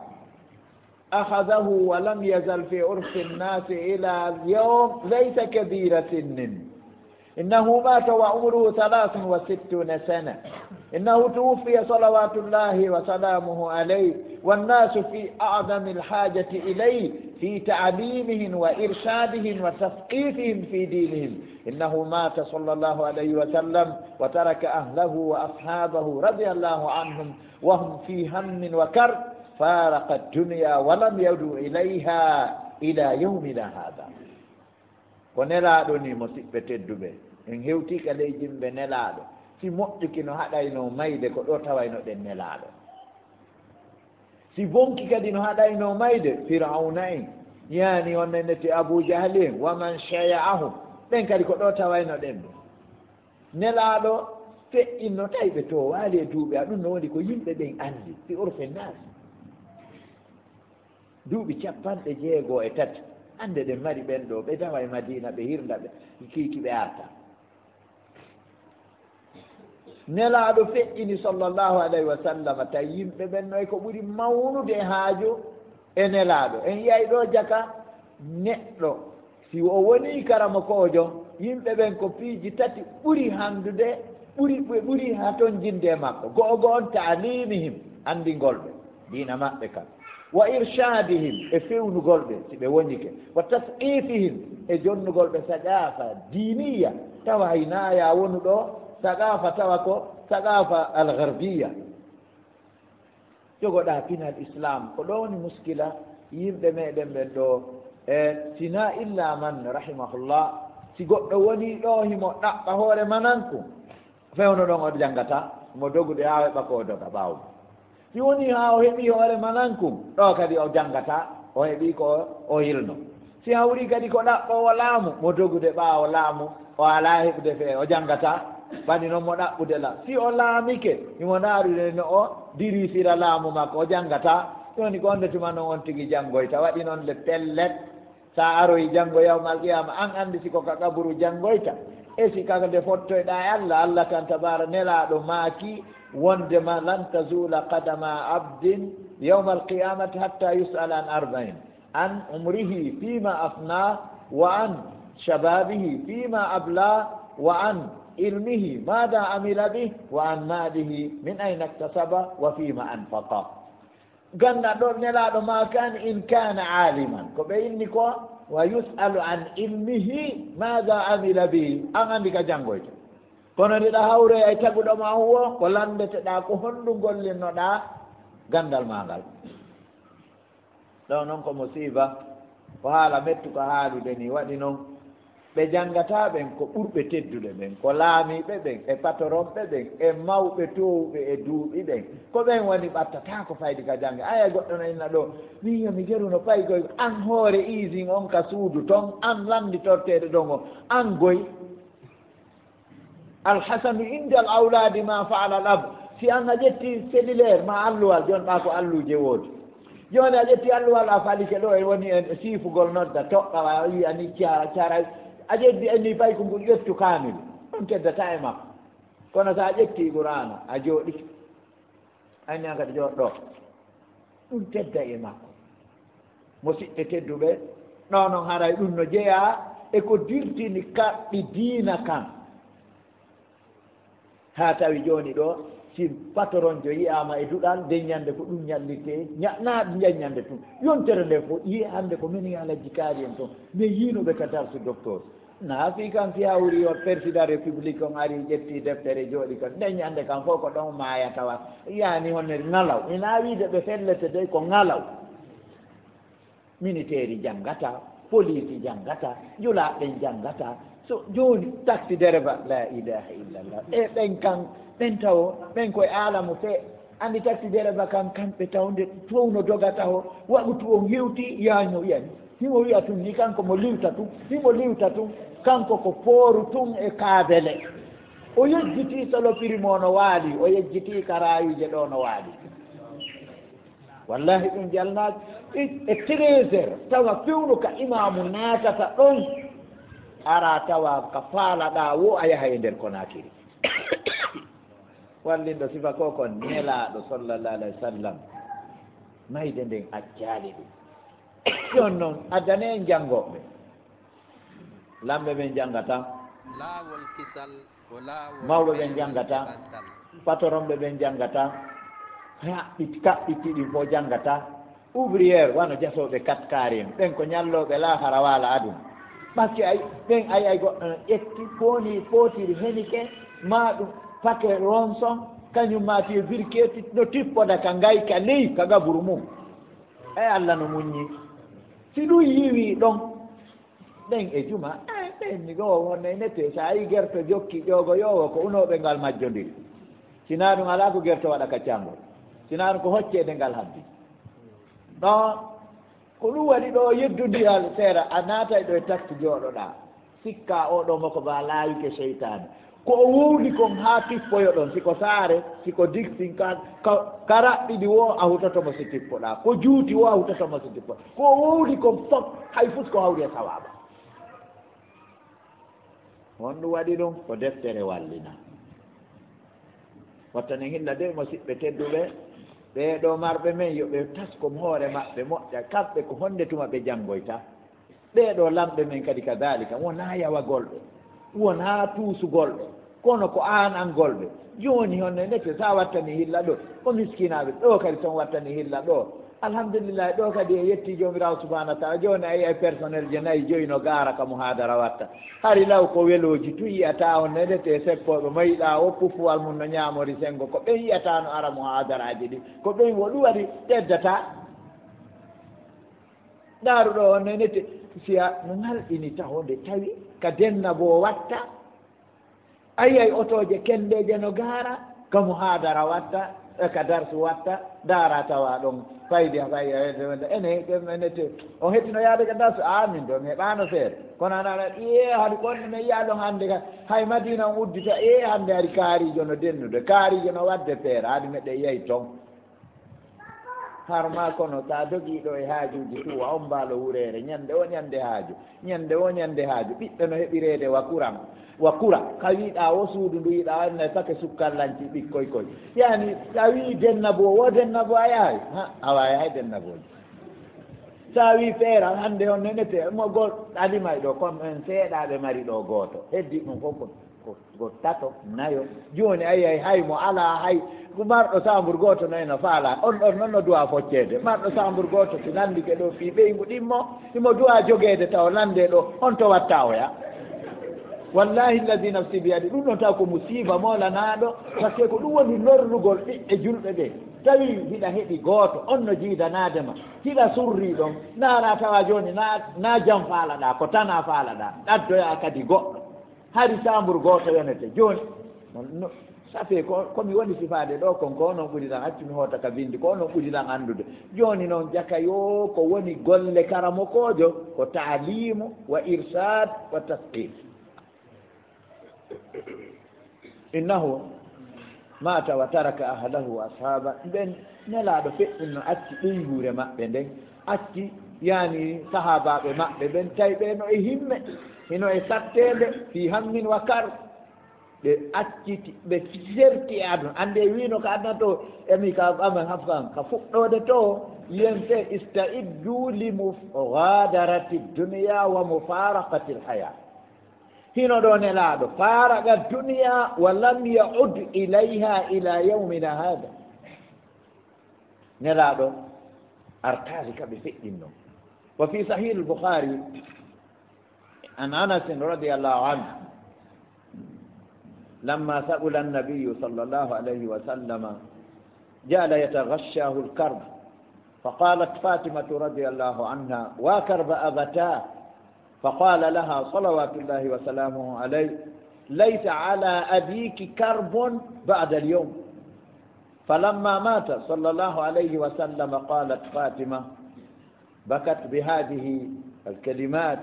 ahadahu wa lam yazal fi urfi nnasi ila alyawm laysa kabira sinnin innahu mata wa umruhu 63 sana إنه توفي صلوات الله وسلامه عليه والناس في أعظم الحاجة إليه في تعليمهم وإرشادهم وتثقيفهم في دينهم إنه مات صلى الله عليه وسلم وترك أهله وأصحابه رضي الله عنهم وهم في هم وكرب فارق الدنيا ولم يعودوا إليها إلى يومنا هذا ونلادني مصيبة الدبي إن هوتيك ليجم بنلادو si moƴƴuki no haɗayno mayde ko ɗo tawayno ɗen nelaaɗo si bonki kadi no haɗayno mayde firauna en yani on nennete abou jahli en waman chaya'ahum ɓen kadi ko ɗo tawayno ɗen ɗo nelaaɗo feƴƴinno tawɓe to waali e duuɓi a ɗum no woni ko yimɓe ɓen anndi fi urfe nas duuɓi 63 hannde ɗen mari ɓen ɗo ɓe tawa e madina ɓe hirda ɓe kiiki ɓe arta nelaaɗo feƴƴini sallllahu alayhi wa sallam taw yimɓe ɓennoy ko ɓuri mawnude haaju e nelaaɗo en yiyay ɗo jaka neɗɗo si o woni karama koojo yimɓe ɓen ko piiji tati ɓuri hanndude ɓuri ha toon jinde makko go'o on taalimihim anndingol ɓe diina maɓɓe kam wa irshadihim e fewnugol ɓe si ɓe wonike wa tasqifihim e jonnugol ɓe saqafa diiniya tawa haynaya wonu ɗo saqafa tawa ko saqafa algarbiya jogoɗa pinal islam ko ɗo woni muskila yimɓe meɗen ɓen ɗo e sina illa man rahimahullah si goɗɗo woni ɗo himo ɗaɓɓa hoore mananku fewno ɗon o janggata mo dogude ha heɓa ko doga ɓaw si woni ha o heeɓi hoore mananku ɗo kadi o janggata o heeɓi ko o hilno si hawri kadi ko ɗaɓɓowo laamu mo dogude ɓaawo laamu o ala heɓde fe o janggata bani noon mo ɗaɓɓude la si o laamike imo naarude no o dirisira laamu makko o janggata ɗoni ko onde tuma noon on tigi janngoyta waɗi noon le pellet sa aroyi janngo yawmal qiyama an anndi siko ka kaburu janngoyta e si kaka nde fottoyɗa e allah allah tan tabara nelaaɗo maaki wondema lan tazula qadama abdin yawma alqiyamati hatta yus'ala an arba'in an umrihi fima afna wa an shababihi fima abla wa an ilmihi mada amila bih wa an malihi min ayna iktasaba wa fima anfaqa ganna ɗo nelaaɗo maakani in kana aliman ko ɓe inni ko wa yus'alu an ilmihi mada amila bihi an anndi ka janngoyto kono ndeɗa hawre ay taguɗoma huwo ko landeteɗa ko honndu gollinnoɗa gandal ma ngal ɗo noon ko musiba ko haala mettu ko haalude ni waɗi noon ɓe janngata ɓen ko ɓurɓe teddude ɓen ko laamiiɓe ɓen e patoronɓe ɓen e mawɓe towɓe e duuɓi ɓen ko ɓen woni ɓattata ko faydi ka jannge aya goɗɗo no inna ɗo min yomi geruno paygoy an hoore usine on ka suudu toon an lamditorteeɗe ɗon o an goy alhasanu inde al awladi ma faala al ab si an a ƴetti cellulaire ma alluwal jon ɓa ko alluje woodi jooni a ƴetti alluwal a falike ɗo e woni e siifugol nodda toɓɓawa wi ani cara a ƴeddi anni pay ko ngun ƴettu kaamil ɗum teddata e makko kono so a ƴetti qur'ana a jooɗi anni an kadi jooɗɗo ɗum tedda e makko musidɓe tedduɓe ɗo noon haray ɗum no jeeya e ko dirtini kaɓɓi diina kan haa tawi jooni ɗo si patron jo yiyama e duɗal deññande ko ɗum ñallirte na jaññande tun yontere nde fof yi hannde ko min alhaji kaari en toon mais yiinoɓe ka darsu docteur naafi kan si hawri o président république on ari ƴetti deftere jooɗi kon deññande kan fof ko ɗon maaya tawa yaani honne ngalaw ina wiide ɓe fellete de ko ngalaw militaire janngata police janngata julaaɓe janngata so jooni taxi dereva la ilaha illallah e ɓen kan ɓen taw ɓen koye aalamu fee anndi taxi dereva kan kamɓe tawde towno dogata o waɗutu on hewti yaaño wiyani himo wiya tun ni kanko mo liwta tun himo liwta tun kanko ko fooru tun e kaabele o yejjiti salopirimo no waali o yejjiti karayuje ɗo no waali wallahi ɗum jalnaaji e 3 heures tawa fewnu ka imamu naatata ɗon ara tawa ka faalaɗa wo a yaha e nder Konakiri wallindo sifa ko kon nelaaɗo sallallah alayhi wa sallam mayde nden accaali ɗum ɗon noon addane en janngoɓe lamɓe ɓen janngata laawol kisal ko laawol mawɓe ɓen janngata patronɓe ɓen janngata kaɓɓitti ɗin fof janngata ouvriére wano jasooɓe 4 kaari en ɓen ko ñallooɓe laahara waala aduna par ce que ay ɓen ay goɗɗo no ƴetti fooni footiri henike ma ɗum paquet ronson kañum mati virqueti no tippoda ka ngay ka ley ka gaburu mum e Allah no muññi si ɗum yiwi ɗon ɓen e juma ɓen ni goo wonne nette so ayi gerte jokki ƴoogo yowo ko unoɓe ngal majjondiri sina ɗum ala ko gerte waɗa kaccangol sina ɗum ko hoccede ngal haddi ɗon ko ɗum waɗi ɗo yeddodiral seeɗa a naatay ɗo e taxi jooɗoɗa sikka oɗo moko ba laawike seytane ko o wowli kon haa tippoyo ɗon siko saare siko dixin ka raɓɓiɗi wo a hutotomo si tippoɗa ko juuti wo a hutotomo si tippoɗa ko o wowli kon fof hay fus ko hawri e sawaaba won ɗum waɗi ɗum ko deftere wallina wattane hilla de mo siɓɓe tedduɓe ɓeeɗo marɓe men yoɓe taskom hoore maɓɓe moƴƴa kamɓe ko honde tuma ɓe janngoyta ɓeeɗo lamɓe men kadi ka dalika wonaa yawagolɓe wonaa tuusugolɓe kono ko aan an golɓe jooni honne ndete so a wattani hilla ɗo ko miskinaaɓe ɗo kadi son wattani hilla ɗo alhamdulillahi ɗo kadi e yetti jomirawo subahanahu wa taala jooni a yiya personnel je nayi joyi no gaara ka mo haadara watta hari law ko welooji tu yiyata honne ndete seppoɓe mayiɗa o pufuwal mum no ñaamori sengo ko ɓen yiyata no ara mo haadaraji ɗi ko ɓen wo ɗum waɗi teddata ndaaru ɗo honne ndete siya no ngalɗini tawde tawi ka denna boo watta a yiyay otoje kendeje no gaara kamo haadara watta ka darsu watta daara tawa ɗon faydi ene o hettino yaade ka darsu amin ɗo mi heɓano feere kono anaɗa haɗi ɓonɗe men yiya ɗon hannde ka hay madina on uddita hannde hari kaarijo no dennude kaarijo no wadde feere haade meɗe yeyi toon har ma kono sa dogiiɗo e haajuji tuwa on mbaalo wureere ñande o ñande haaju ñande o ñande haaju ɓiɓɓe no heɓireede wa kura ka wiiɗa o suudu ndu yiɗa wanne pake sukkallanci ɓikkoy koy yaani sa wii dennabo wo dennabo a yahay a waawi hay dennabooji sa wii feera hannde on nenete mo gol alimay ɗo comme en seeɗaaɓe mari ɗo gooto heddi ɗum fof ko tato nayo jooni a yiyay hay mo alaa hay ko marɗo sambur gooto nayi no faala on ɗon noon no duwa focceede marɗo sambur gooto si nanndike ɗo fii ɓeygu ɗimmo imo duwa jogeede taw nannde ɗo on to watta oya wallahi alladi nafsi biyadi ɗum ɗon taw ko musiba molanaɗo par ce que ko ɗum woni lorrugol ɓiɓɓe julɓe ɓe tawi hiɗa heeɓi gooto on no jiidanadema hiɗa surri ɗon naara tawa joni na jam faalaɗa ko tana faalaɗa ɗaddoya kadi goɗɗo hari chambre gooto yonete joni safe komi woni sifaade ɗo kon ko onon ɓuriɗan accumi hoota ka bindi ko onon ɓuriɗan anndude joni noon jaka yo ko woni golle karamokojo ko taalimu wa irsad wa tasqif innahu mata wa taraka ahlahu wa ashaba ɓen nelaɗo feƴƴinno acci ɓeygure maɓɓe nden acci yani sahabaɓe maɓɓe ɓen tawi ɓeno e himme hino e sattede fi hammin wa kar ɓe acciti ɓe serti e aduna ande wino ko adna to emi ka ɓamen hafsan ka fuɗɗode to yente istaiddu li mugadarati dunia wa mufarakati lhaya hino ɗo nelaɗo faraga dunia wa lam yaud ilayha ila yaumina hada nelaɗo artali kaɓe feƴƴinno wa fi sahih al-bukhari an anas radiallahu anhu لما سئل النبي صلى الله عليه وسلم جعل يتغشاه الكرب فقالت فاطمة رضي الله عنها وكرب أبتاه فقال لها صلوات الله وسلامه عليه ليس على أبيك كرب بعد اليوم فلما مات صلى الله عليه وسلم قالت فاطمة بكت بهذه الكلمات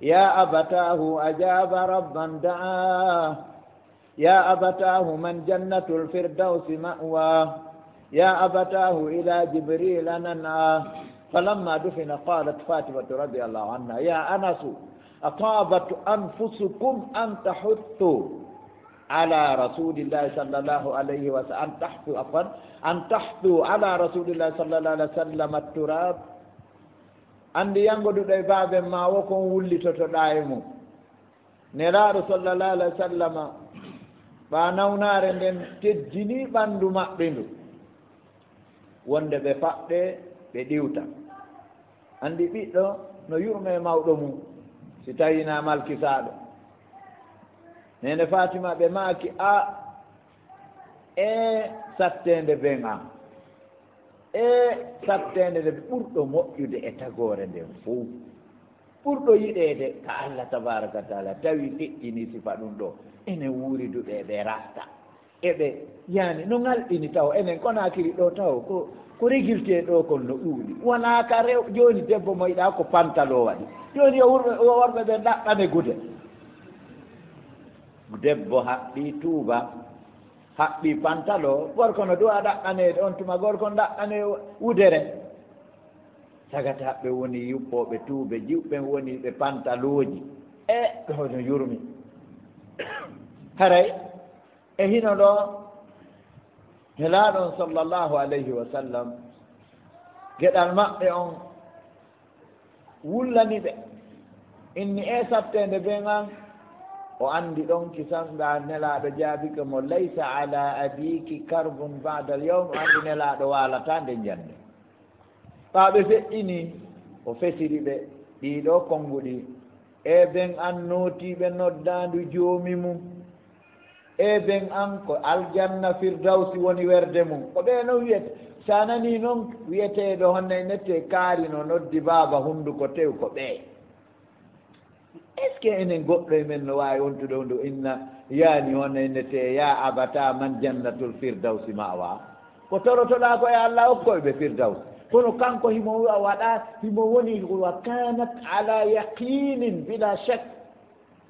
يا أبتاه أجاب ربا دعاه يا أبتاه من جنة الفردوس مأواه يا أبتاه إلى جبريل ننعاه فلما دفن قالت فاطمة رضي الله عنها يا أنس أطابت أنفسكم أن تحثوا على رسول الله صلى الله عليه وسلم أن تحثوا على رسول الله صلى الله عليه وسلم التراب andi yangoduɗo e baabe ma wo kon wullitotoɗa e mum nelaɗo sallallahu alayhi wa sallam ɓa nawnare nden teddini ɓanndu maɓɓe ndu wonde ɓe faɓɓe ɓe ɗiwta andi ɓiɗɗo no yurme e mawɗo mum si tawina malkisaɗo nene fatima ɓe maaki a e sattende ben am e sattende nde ɓurɗo moƴƴude e tagore nden fof ɓurɗo yiɗede ka Allah tabaraka wa taala tawi feƴƴini sifa ɗum ɗo enen wuuriduɓe ɓe rasta eɓe yani no ngalɗini taw enen konakiri ɗo taw ko régulte ɗo kon no ɗuuɗi wona ka rew joni debbo moyɗa ko pantalo waɗi joni worɓe ɓe ɗaɓɓane gude debbo haɓɓi tuuba haɓɓi pantalo gorko no duwa ɗaɓɓanede on tuma gorko ɗaɓɓane wudere sagata haɓɓe woni yuppoɓe tuube jiwɓe woni ɓe pantaloji e ɗo no yurmi haray e hino ɗo nelaɗon sallllahu alayhi wa sallam geɗal maɓɓe on wullani ɓe inni e sattede ɓen an o andi ɗon kisanɗa nelaɗo jaabike mo laysa ala abiki karbun bada al yawm o andi nelaɗo walata nde jande ɓaɓe feƴƴini o fesiri ɓe ɗiɗo konnguɗi e ɓen an nootiɓe noddandu joomi mum e ɓen an ko aljanna firdawsi woni werde mum ko ɓe no wiyete sa nani noon wiyeteɗo honne nette kaari no noddi baaba hunnduko tew ko ɓee est ce que enen goɗɗo e men no wawi wontude ndu inna yaani honne nette ya abata man jannatul firdawsi mawa ko torotoɗa ko e Allah hokkoyɓe firdawsi kono kanko himo waɗa himo woni wa kanat ala yaqinin bila chak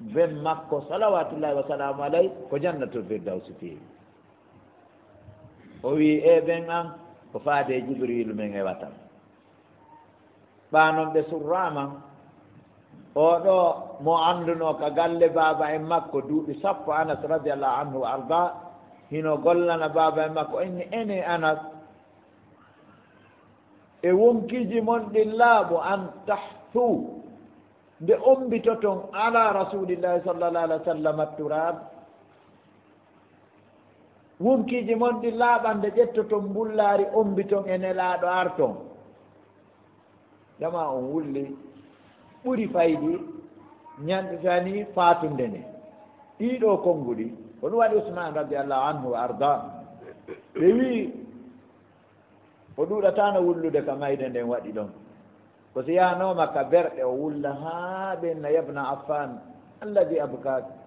ben makko salawatullahi wa salamu alayh ko jannatul firdawsi feewi o wi e ɓen an ko faade jibrilu men e watam ɓanon ɓe surrama oɗo mo anduno ka galle baba en makko duuɓi sappo anas radiallahu anhu wa arda hino gollana baba en makko ene anas e wonkiji mon ɗi laaɓo an tahtu nde ombitoton ala rasulillahi sallallahu alah wa sallam atturab wonkiji mon ɗi laaɓande ƴettoton mbullaari ombiton e nelaaɗo arton jama on wulli ɓuri faydi ñanditani fatunde nde ɗiɗo konngudi ko ɗum waɗi Usman radiallahu anhu wa arda ɓe wi o ɗuɗatano wullude ka mayde nden waɗi ɗon ko so yahanoma ka berɗe o wulla haa ɓenna yabna Affan alladi abkaka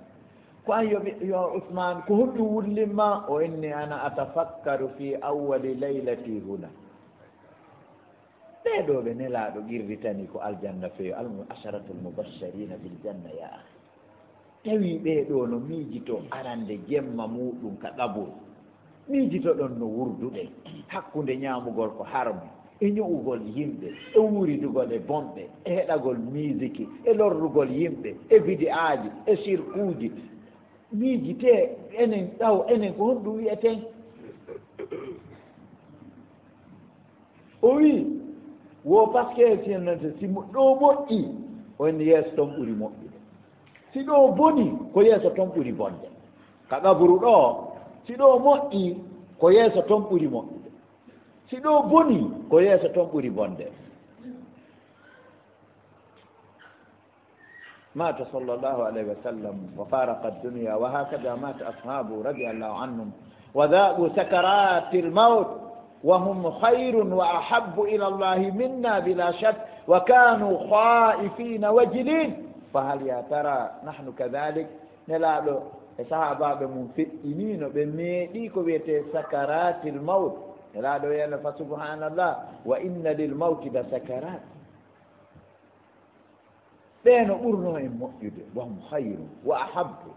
ko an yo Usman ko holɗum wullimma o inni ana atafakkaru fi awwali laylati huna ɓeɗo ɓe nelaɗo qirritani ko aljanna feeyo al-asharatul mubashirina bil janna ya akhi tawi ɓeɗo no miijito arande jemma muɗum ka ɗabol miijito ɗon no wurduɗe hakkunde ñaamugol ko harmi e ño'ugol yimɓe e wuuridugol e bonɓe e heɗagol musique e lorrugol yimɓe e bidi'aji e sirkuji miijite enen ɗaw enen ko honɗum wiyeten o wi wo par ce que sinnote si ɗo moƴƴi o enne yeeso toon ɓuri moƴƴude si ɗo boni ko yeeso toon ɓuri bonde ka ɗaburu ɗo si ɗo moƴƴi ko yeeso toon ɓuri moƴƴude si ɗo boni ko yeeso toon ɓuri bonde مات صلى الله عليه وسلم وفارق الدنيا وهكذا مات أصحابه رضي الله عنهم وذاقوا سكرات الموت وهم خير وأحب إلى الله منا بلا شك وكانوا خائفين وجلين فهل يا ترى نحن كذلك نلعب صحابة بمنفئين بميديك بيت سكرات الموت نلعب يانا فسبحان الله وإن للموت لسكرات ɓeeno ɓurno en moƴƴude wahum hayru wa ahabbu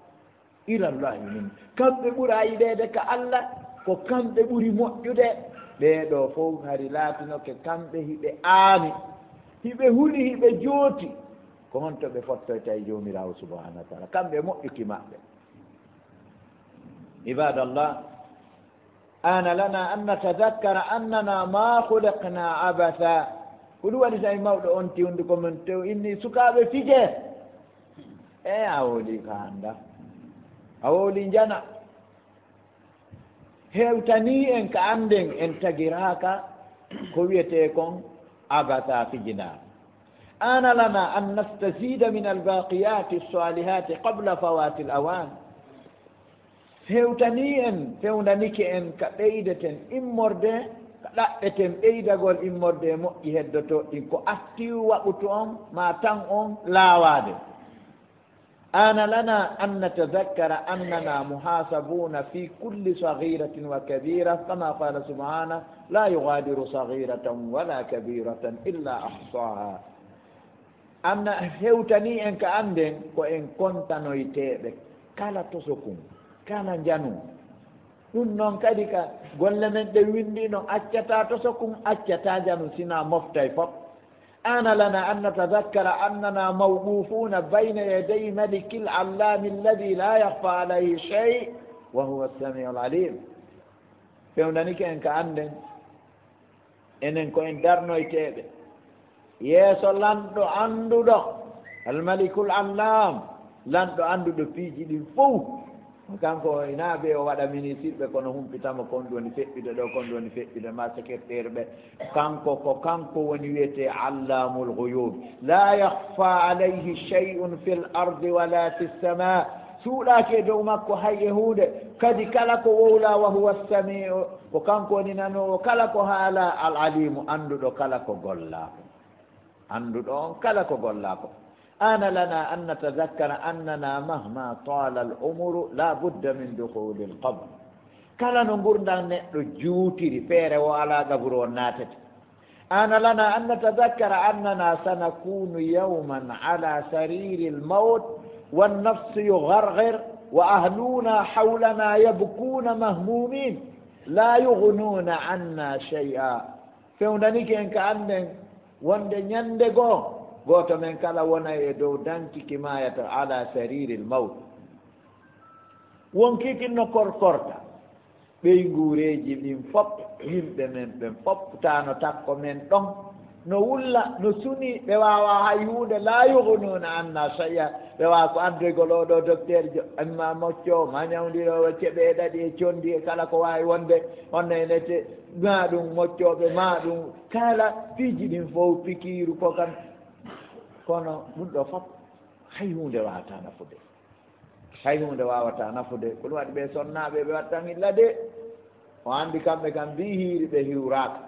ila llahi min kamɓe ɓura yiɗeede ka Allah ko kamɓe ɓuri moƴƴude ɓeeɗo fof hari laatinoke kamɓe hiɓe aami hiɓe huli hiɓe jooti ko honto ɓe fottoyta e joomiraawo subahanahu wa taala kamɓe moƴƴuki maɓɓe ibadallah ana lana an natadakkara annana ma huliqna abatha ko ɗum waɗi tawi mawɗo on tiwndi komin tew inni sukaaɓe fije e a wooli ka annda a wooli jana hewtani en ka annden en tagiraaka ko wiyetee kon abata fijinaa ana lana an nastasida min albaqiyati salihati qabla fawati l awan hewtani en fewndanike en ka ɓeydeten immorde ɗaɓɓeten ɓeydagol immorde e moƴƴi heddoto ɗin ko attiw waɓutu on ma tan on laawaade ana lana an natadakkara annana muhasabuna fi kulli saghiratin wa kabira kama qala subhana la yugadiru saghiratan wala kabiratan illa ahsaha anna hewtani en ka anden ko en kontanoyteɓe kala tosokum kala janu ɗum noon kadi ka golle men ɗe winndino accata to sokum accata janu sina moftay fof ana lana an natadakkara annana mawqufuna bayna yaday maliki l allami alladi la yahfa alayhi shay wa huwa assamiu l alim fewndanike en ka annden enen ko en darnoyteɓe yeeso lanɗo annduɗo almalikul allam lanɗo annduɗo piiji ɗin fof kanko ina ɓe o waɗa ministre ɓe kono humpitama kon ɗo woni feƴƴude ɗo kon ɗo woni feƴƴude ma secrétaire ɓe kanko ko kanko woni wiyete allamul ghuyub la yahfa alayhi shay'un fi l ardi wala fi lsama suuɗake dow makko hay e hunde kadi kala ko wowla wa huwa assamiu ko kanko woni nanowo kala ko haala al alimu annduɗo kala ko gollako annduɗo on kala ko gollako ana lana an natadakkara annana mahma tala al umru la budda min dukhuli l qabr kala no gurdan neɗɗo juutiri feere o ala gaburu o naatete ana lana an natadakkara annana sanakunu yawman ala sariri l maut wannafsu yugargir wa ahluna hawlana yabkuna mahmumin la yugnuna anna shay'a fewndanike en ka anden wonde ñande goo gooto men kala wona e dow dankiki mayata ala sariri l mawt won kikinno korkorta ɓey nguureji ɗin fof yimɓe men ɓen fof tano takko men ɗon no wulla no suni ɓe wawa hay hunde la yugnuna anna shay'a ɓe wawa ko andoygol oɗo docteur jo amma mocco ma ñawdirowo ceɓe ɗaɗi e condi e kala ko wawi wonde honno enete ma ɗum moccoɓe ma ɗum kala piiji ɗin fof pikiru ko kam kono ɗum ɗo fof hay hunde wawata nafude hay hunde wawata nafude ko ɗum waɗi ɓe sonnaɓe ɓe wattan illa de o anndi kamɓe kam mbi hiiri ɓe hiwraka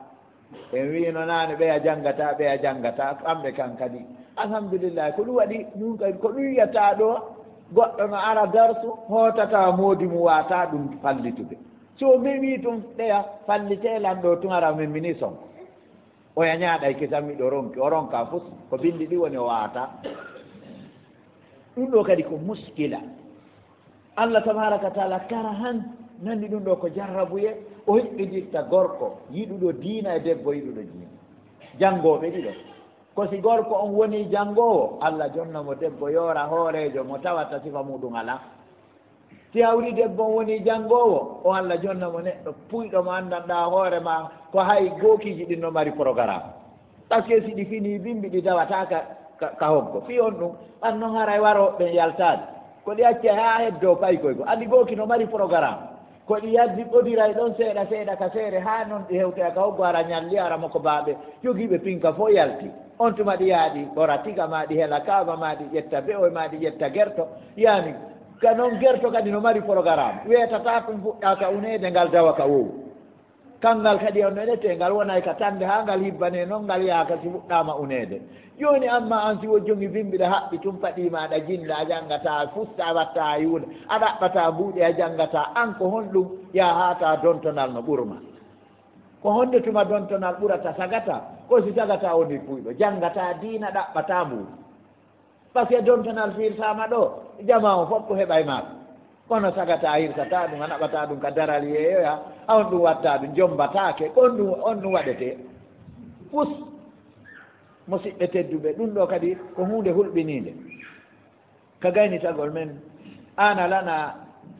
en wino naane ɓe a janngata kamɓe kan kadi alhamdulillah ko ɗum waɗi ɗum kadi ko ɗum wiyata ɗo goɗɗo no ara darsu hootata moodi mum wata ɗum fallitude so memi tun ɗeya fallitelan ɗo tun ara memmini sonko oya ñaaɗay kisammi ɗo ronki o ronka fus ko bindi ɗi woni o wawata ɗum ɗo kadi ko muskila allah tabaraka taala kara han nandi ɗum ɗo ko jarrabuye o hiɓɓidirta gorko yiɗuɗo diina e debbo yiɗuɗo diina janngoɓe ɗiɗo ko si gorko on woni janngowo allah jonnamo debbo yoora hoorejo mo tawata sifa muɗum ala si hawri debbo on woni janngowo o allah jonnamo neɗɗo puyɗo mo anndanɗa hoore ma ko hay gookiji ɗin no mari programme par ce que si ɗi fini bimbi ɗi tawata ka hoggo fi on ɗum ɓan noon haray waroɓe yaltade ko ɗi acci ha heddo pay koy ko andi gooki no mari programme ko ɗi yaddi ɓodiray ɗon seeɗa ka feere ha noon ɗi hewtoya ka hoggo ara ñalli ara makko baaɓe jogiiɓe pinka fof yalti on tuma ɗi yaaɗi ɓora tiga ma ɗi hela kaaba ma ɗi ƴetta be'oy ma ɗi ƴetta gerto yani ka noon gerto kadi no mari programme wiyetata ɗum fuɗɗa ka uneede ngal dawa ka wowu kanngal kadi on neɗete ngal wonay ka tande ha ngal hibbane noon ngal yaaka si fuɗɗama uneede joni amma an si wo jongi bimbiɗa haɓɓi tum paɗima aɗa jinda a janggata fusta a watta a yuuda a ɗaɓɓata mbuuɗi a janggata an ko honɗum ya hata dontonal no ɓurma ko honde tuma dontonal ɓurata sagata ko si sagata woni puyɗo janggata diina ɗaɓɓata mbuuɗi par ce que dontonal firtama ɗo jama o fof ko heɓay maako kono sagata a hirsata ɗum a naɓata ɗum ka daral yeeyoya on ɗum watta ɗum jombatake on ɗum waɗete pus musidɓe tedduɓe ɗum ɗo kadi ko hunde hulɓininde ka gaynitagol men ana lana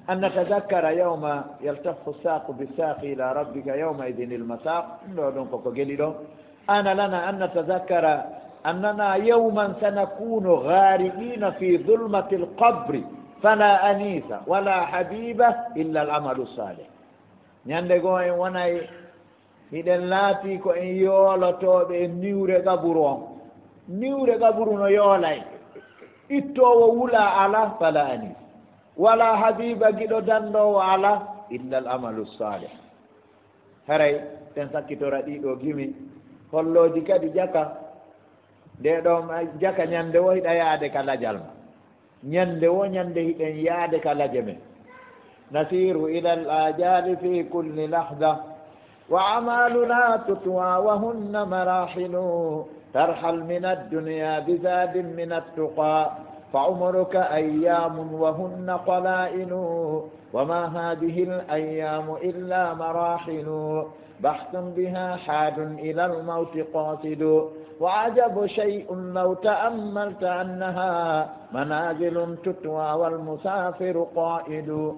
an natazakkara yawma yaltafu saqu bisaqi ila rabbika yawma idin ilmasaq ɗum ɗo ɗon koko geli ɗo ana lana an natazakkara annana yawman sanakunu gharibina fi dhulmati alqabri fala anisa wala habiba illa al amalu salih ñande goo en wonay hiɗen laati ko en yoolotoɓe e niwre gaburu on niwre gaburu no yoolay ittowo wula ala fala anis wala habiba giɗo dandowo ala illa al amalu salih haray ten sakkitora ɗiɗo gimi holloji kadi jaka nde ɗo jaka ñande wo hiɗa yaade ka lajal ma ñande wo ñande hiɗen yaade ka laje men nasiru ila al ajali fi kulli lahda wa amaluna tutwa wa hunna marahilu tarhal min addunya bizadin min attuqa fa umruka ayyamun wa hunna qalailu wa ma hadhihi al ayyamu illa marahilu bahthun biha hadun ila al mawti qasidu وعجب شيء لو تأملت أنها منازل تتوى والمسافر قائد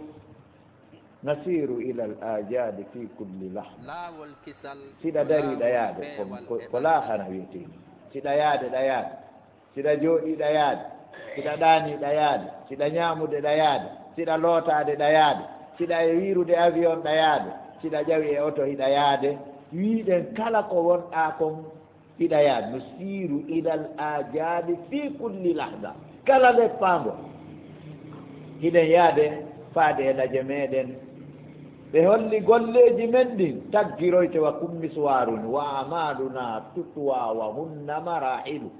نسير إلى الآجال في كل لحظة سيدا داري دياد كلا خنويتي سيدا ياد دياد سيدا جوئي دياد سيدا داني دياد سيدا نيامود دياد سيدا لوتا دياد سيدا يويرو دي أفيون دياد سيدا جاوي أوتو هداياد ويدن كلا كوون آكم hidayat nusiru ilal ajadi fi kulli lahda kala le pango hiden yaade faade e daje meɗen ɓe holli golleji men ɗin taggiroyte wa kummiswarun wa amaluna tutwa wa hunna marahilu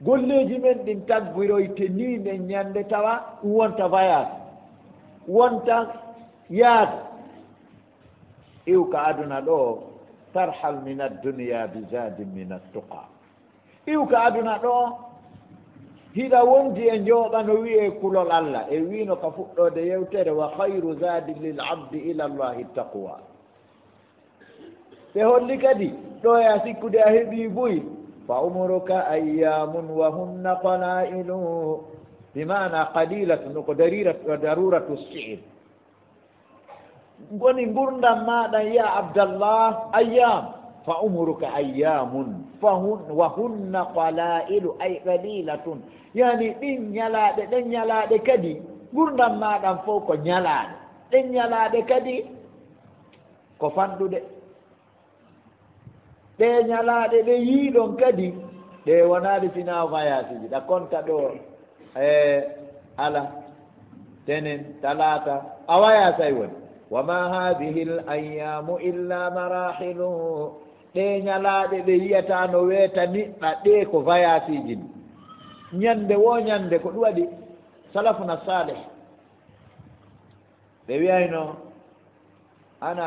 golleji men ɗin taggiroyte ni men ñande tawa ɗum wonta voyage wonta yaade iwka aduna ɗo tarhal min addunya bizadin min attuqa iwka aduna ɗo hiɗa wondi e njooɓa no wiye kulol allah e wino ka fuɗɗode yewtere wa hayru zadin lil abdi ila llahi taqwa ɓe holli kadi ɗo e a sikkude a heeɓi buy fa umruka ayyamun wa hunna qalailu bimana qalilatun ko daruratu siir goni gurdam maɗan ya abdallah ayyam fa umruka ayyamun wa hunna qalailu ay qalilatun yani ɗin ñalaɗe ɗen ñalaɗe kadi gurdam maɗan fof ko ñalaɗe ɗen ñalaɗe kadi ko fanɗuɗe ɗe ñalaɗe ɗe yiiɗon kadi ɗe wonaɗe sina voyage ji ɗa konta ɗo ala tenen talata awaya say woni wama hadihi l ayamu illa marahilu ɗe ñalaaɗe ɓe yiyata no weeta niɗɗa ɗe ko vayasiji ni ñande wo ñande ko ɗum waɗi salafuna salih ɓe wiyayno ana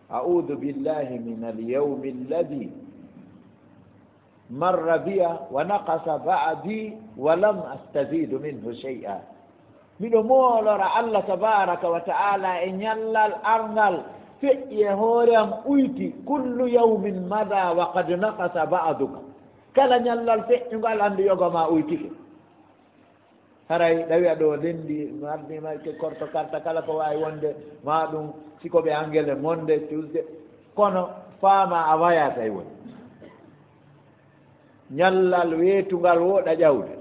audu billahi min alyawmi alladi marra biya wa naqasa ba'di wa lam astazidu minhu shay'a miɗo moolora allah tabaraka wa ta'ala e ñallal arngal feƴƴi e hoore am uyti kullu yawmin mada wa qad naqasa ba'duka kala ñallal feƴƴungal anndu yoga ma uytike haray ɗawi aɗo lendi mardimayke korto karta kala ko wawi wonde ma ɗum sikoɓe angele monde tuesde kono faama a wayata e woni ñallal weetungal woɗa ƴawde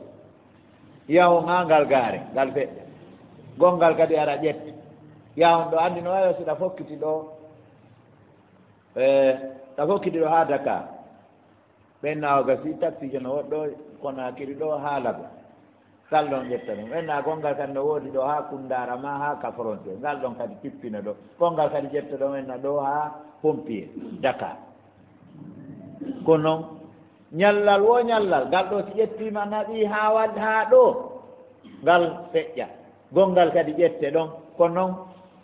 yaho ngangal gaare ngal feƴƴa gongal kadi ara ƴette yawon ɗo anndi no wawi so ɗa fokkiti ɗo ɗa fokkiti ɗo ha Dakar ɓennawo gasi taxi jo no woɗɗo Konakiri ɗo ha Laba ngal ɗon ƴetta ɗum ɓenna gongal kadi no woodi ɗo ha Koundara ma ha ka frontiére ngal ɗon kadi pippina ɗo gongal kadi ƴetta ɗo menna ɗo ha Pompier Dakar ko noon ñallal wo ñallal ngal ɗo si ƴettima naɓi ha waɗ ha ɗo ngal feƴƴa gongal kadi ƴette ɗon ko noon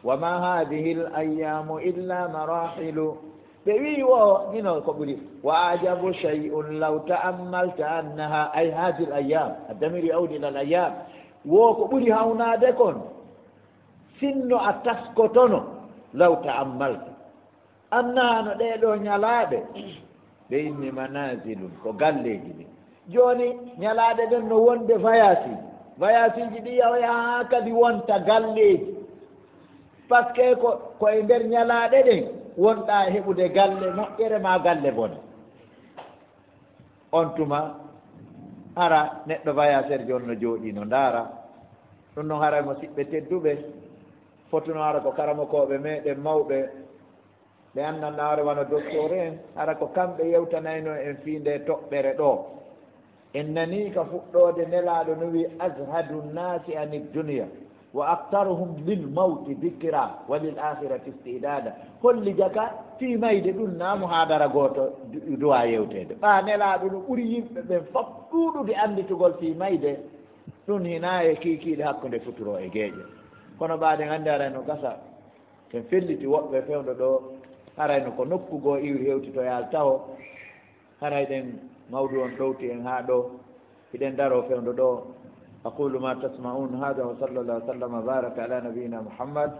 wama hadihi l ayamu illa marahilu ɓe wi wo ino ko ɓuri wa ajabu shay'un law ta'ammalta annaha ay hadi l ayam addamiri awdi ila l ayam wo ko ɓuri hawnade kon sinno a taskotono law ta'ammalta annaha no ɗeɗo ñalaɗe ɓe inni manazilum ko galleji ɗi joni ñalaɗe ɗen no wonde vayasiji ɗi yaha kadi wonta galleji par ce que koye nder ñalaɗe ɗen wonɗa heɓude galle moƴƴere ma galle bone on tuma hara neɗɗo vayasere joni no jooɗi no ndaara ɗum noon haray mo siɓɓe tedduɓe fotuno hara ko karamokoɓe meɗen mawɓe ɓe anndanɗa hoore wano docteur en hara ko kamɓe yewtanayno en fiinde toɓɓere ɗo en nani ka fuɗɗode nelaɗo no wi azhadu nnasi ani dunia wa aktaruhum lil mawti dicra wa lil akhirati istidada holli jaka fi mayde ɗum namo haadara goto duwa yewtede ɓa nelaɗo no ɓuuri yimɓe ɓen fof ɗuɗude anditugol fi mayde ɗum hina e kikiɗe hakkude futuro e gueƴe kono ɓaɗen andi arayno gasa ken felliti woɓɓe fewdo ɗo harayno ko nokkugo iwri hewtitoyal taw haray ɗen mawdu on ɗowti en ha ɗo hiɗen daro fewdo ɗo أقول ما تسمعون هذا وصلى الله وسلم وبارك على نبينا محمد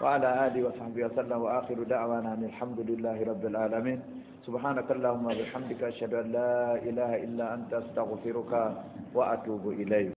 وعلى آله وصحبه وسلم وآخر دعوانا أن الحمد لله رب العالمين سبحانك اللهم وبحمدك أشهد أن لا إله إلا أنت أستغفرك وأتوب إليك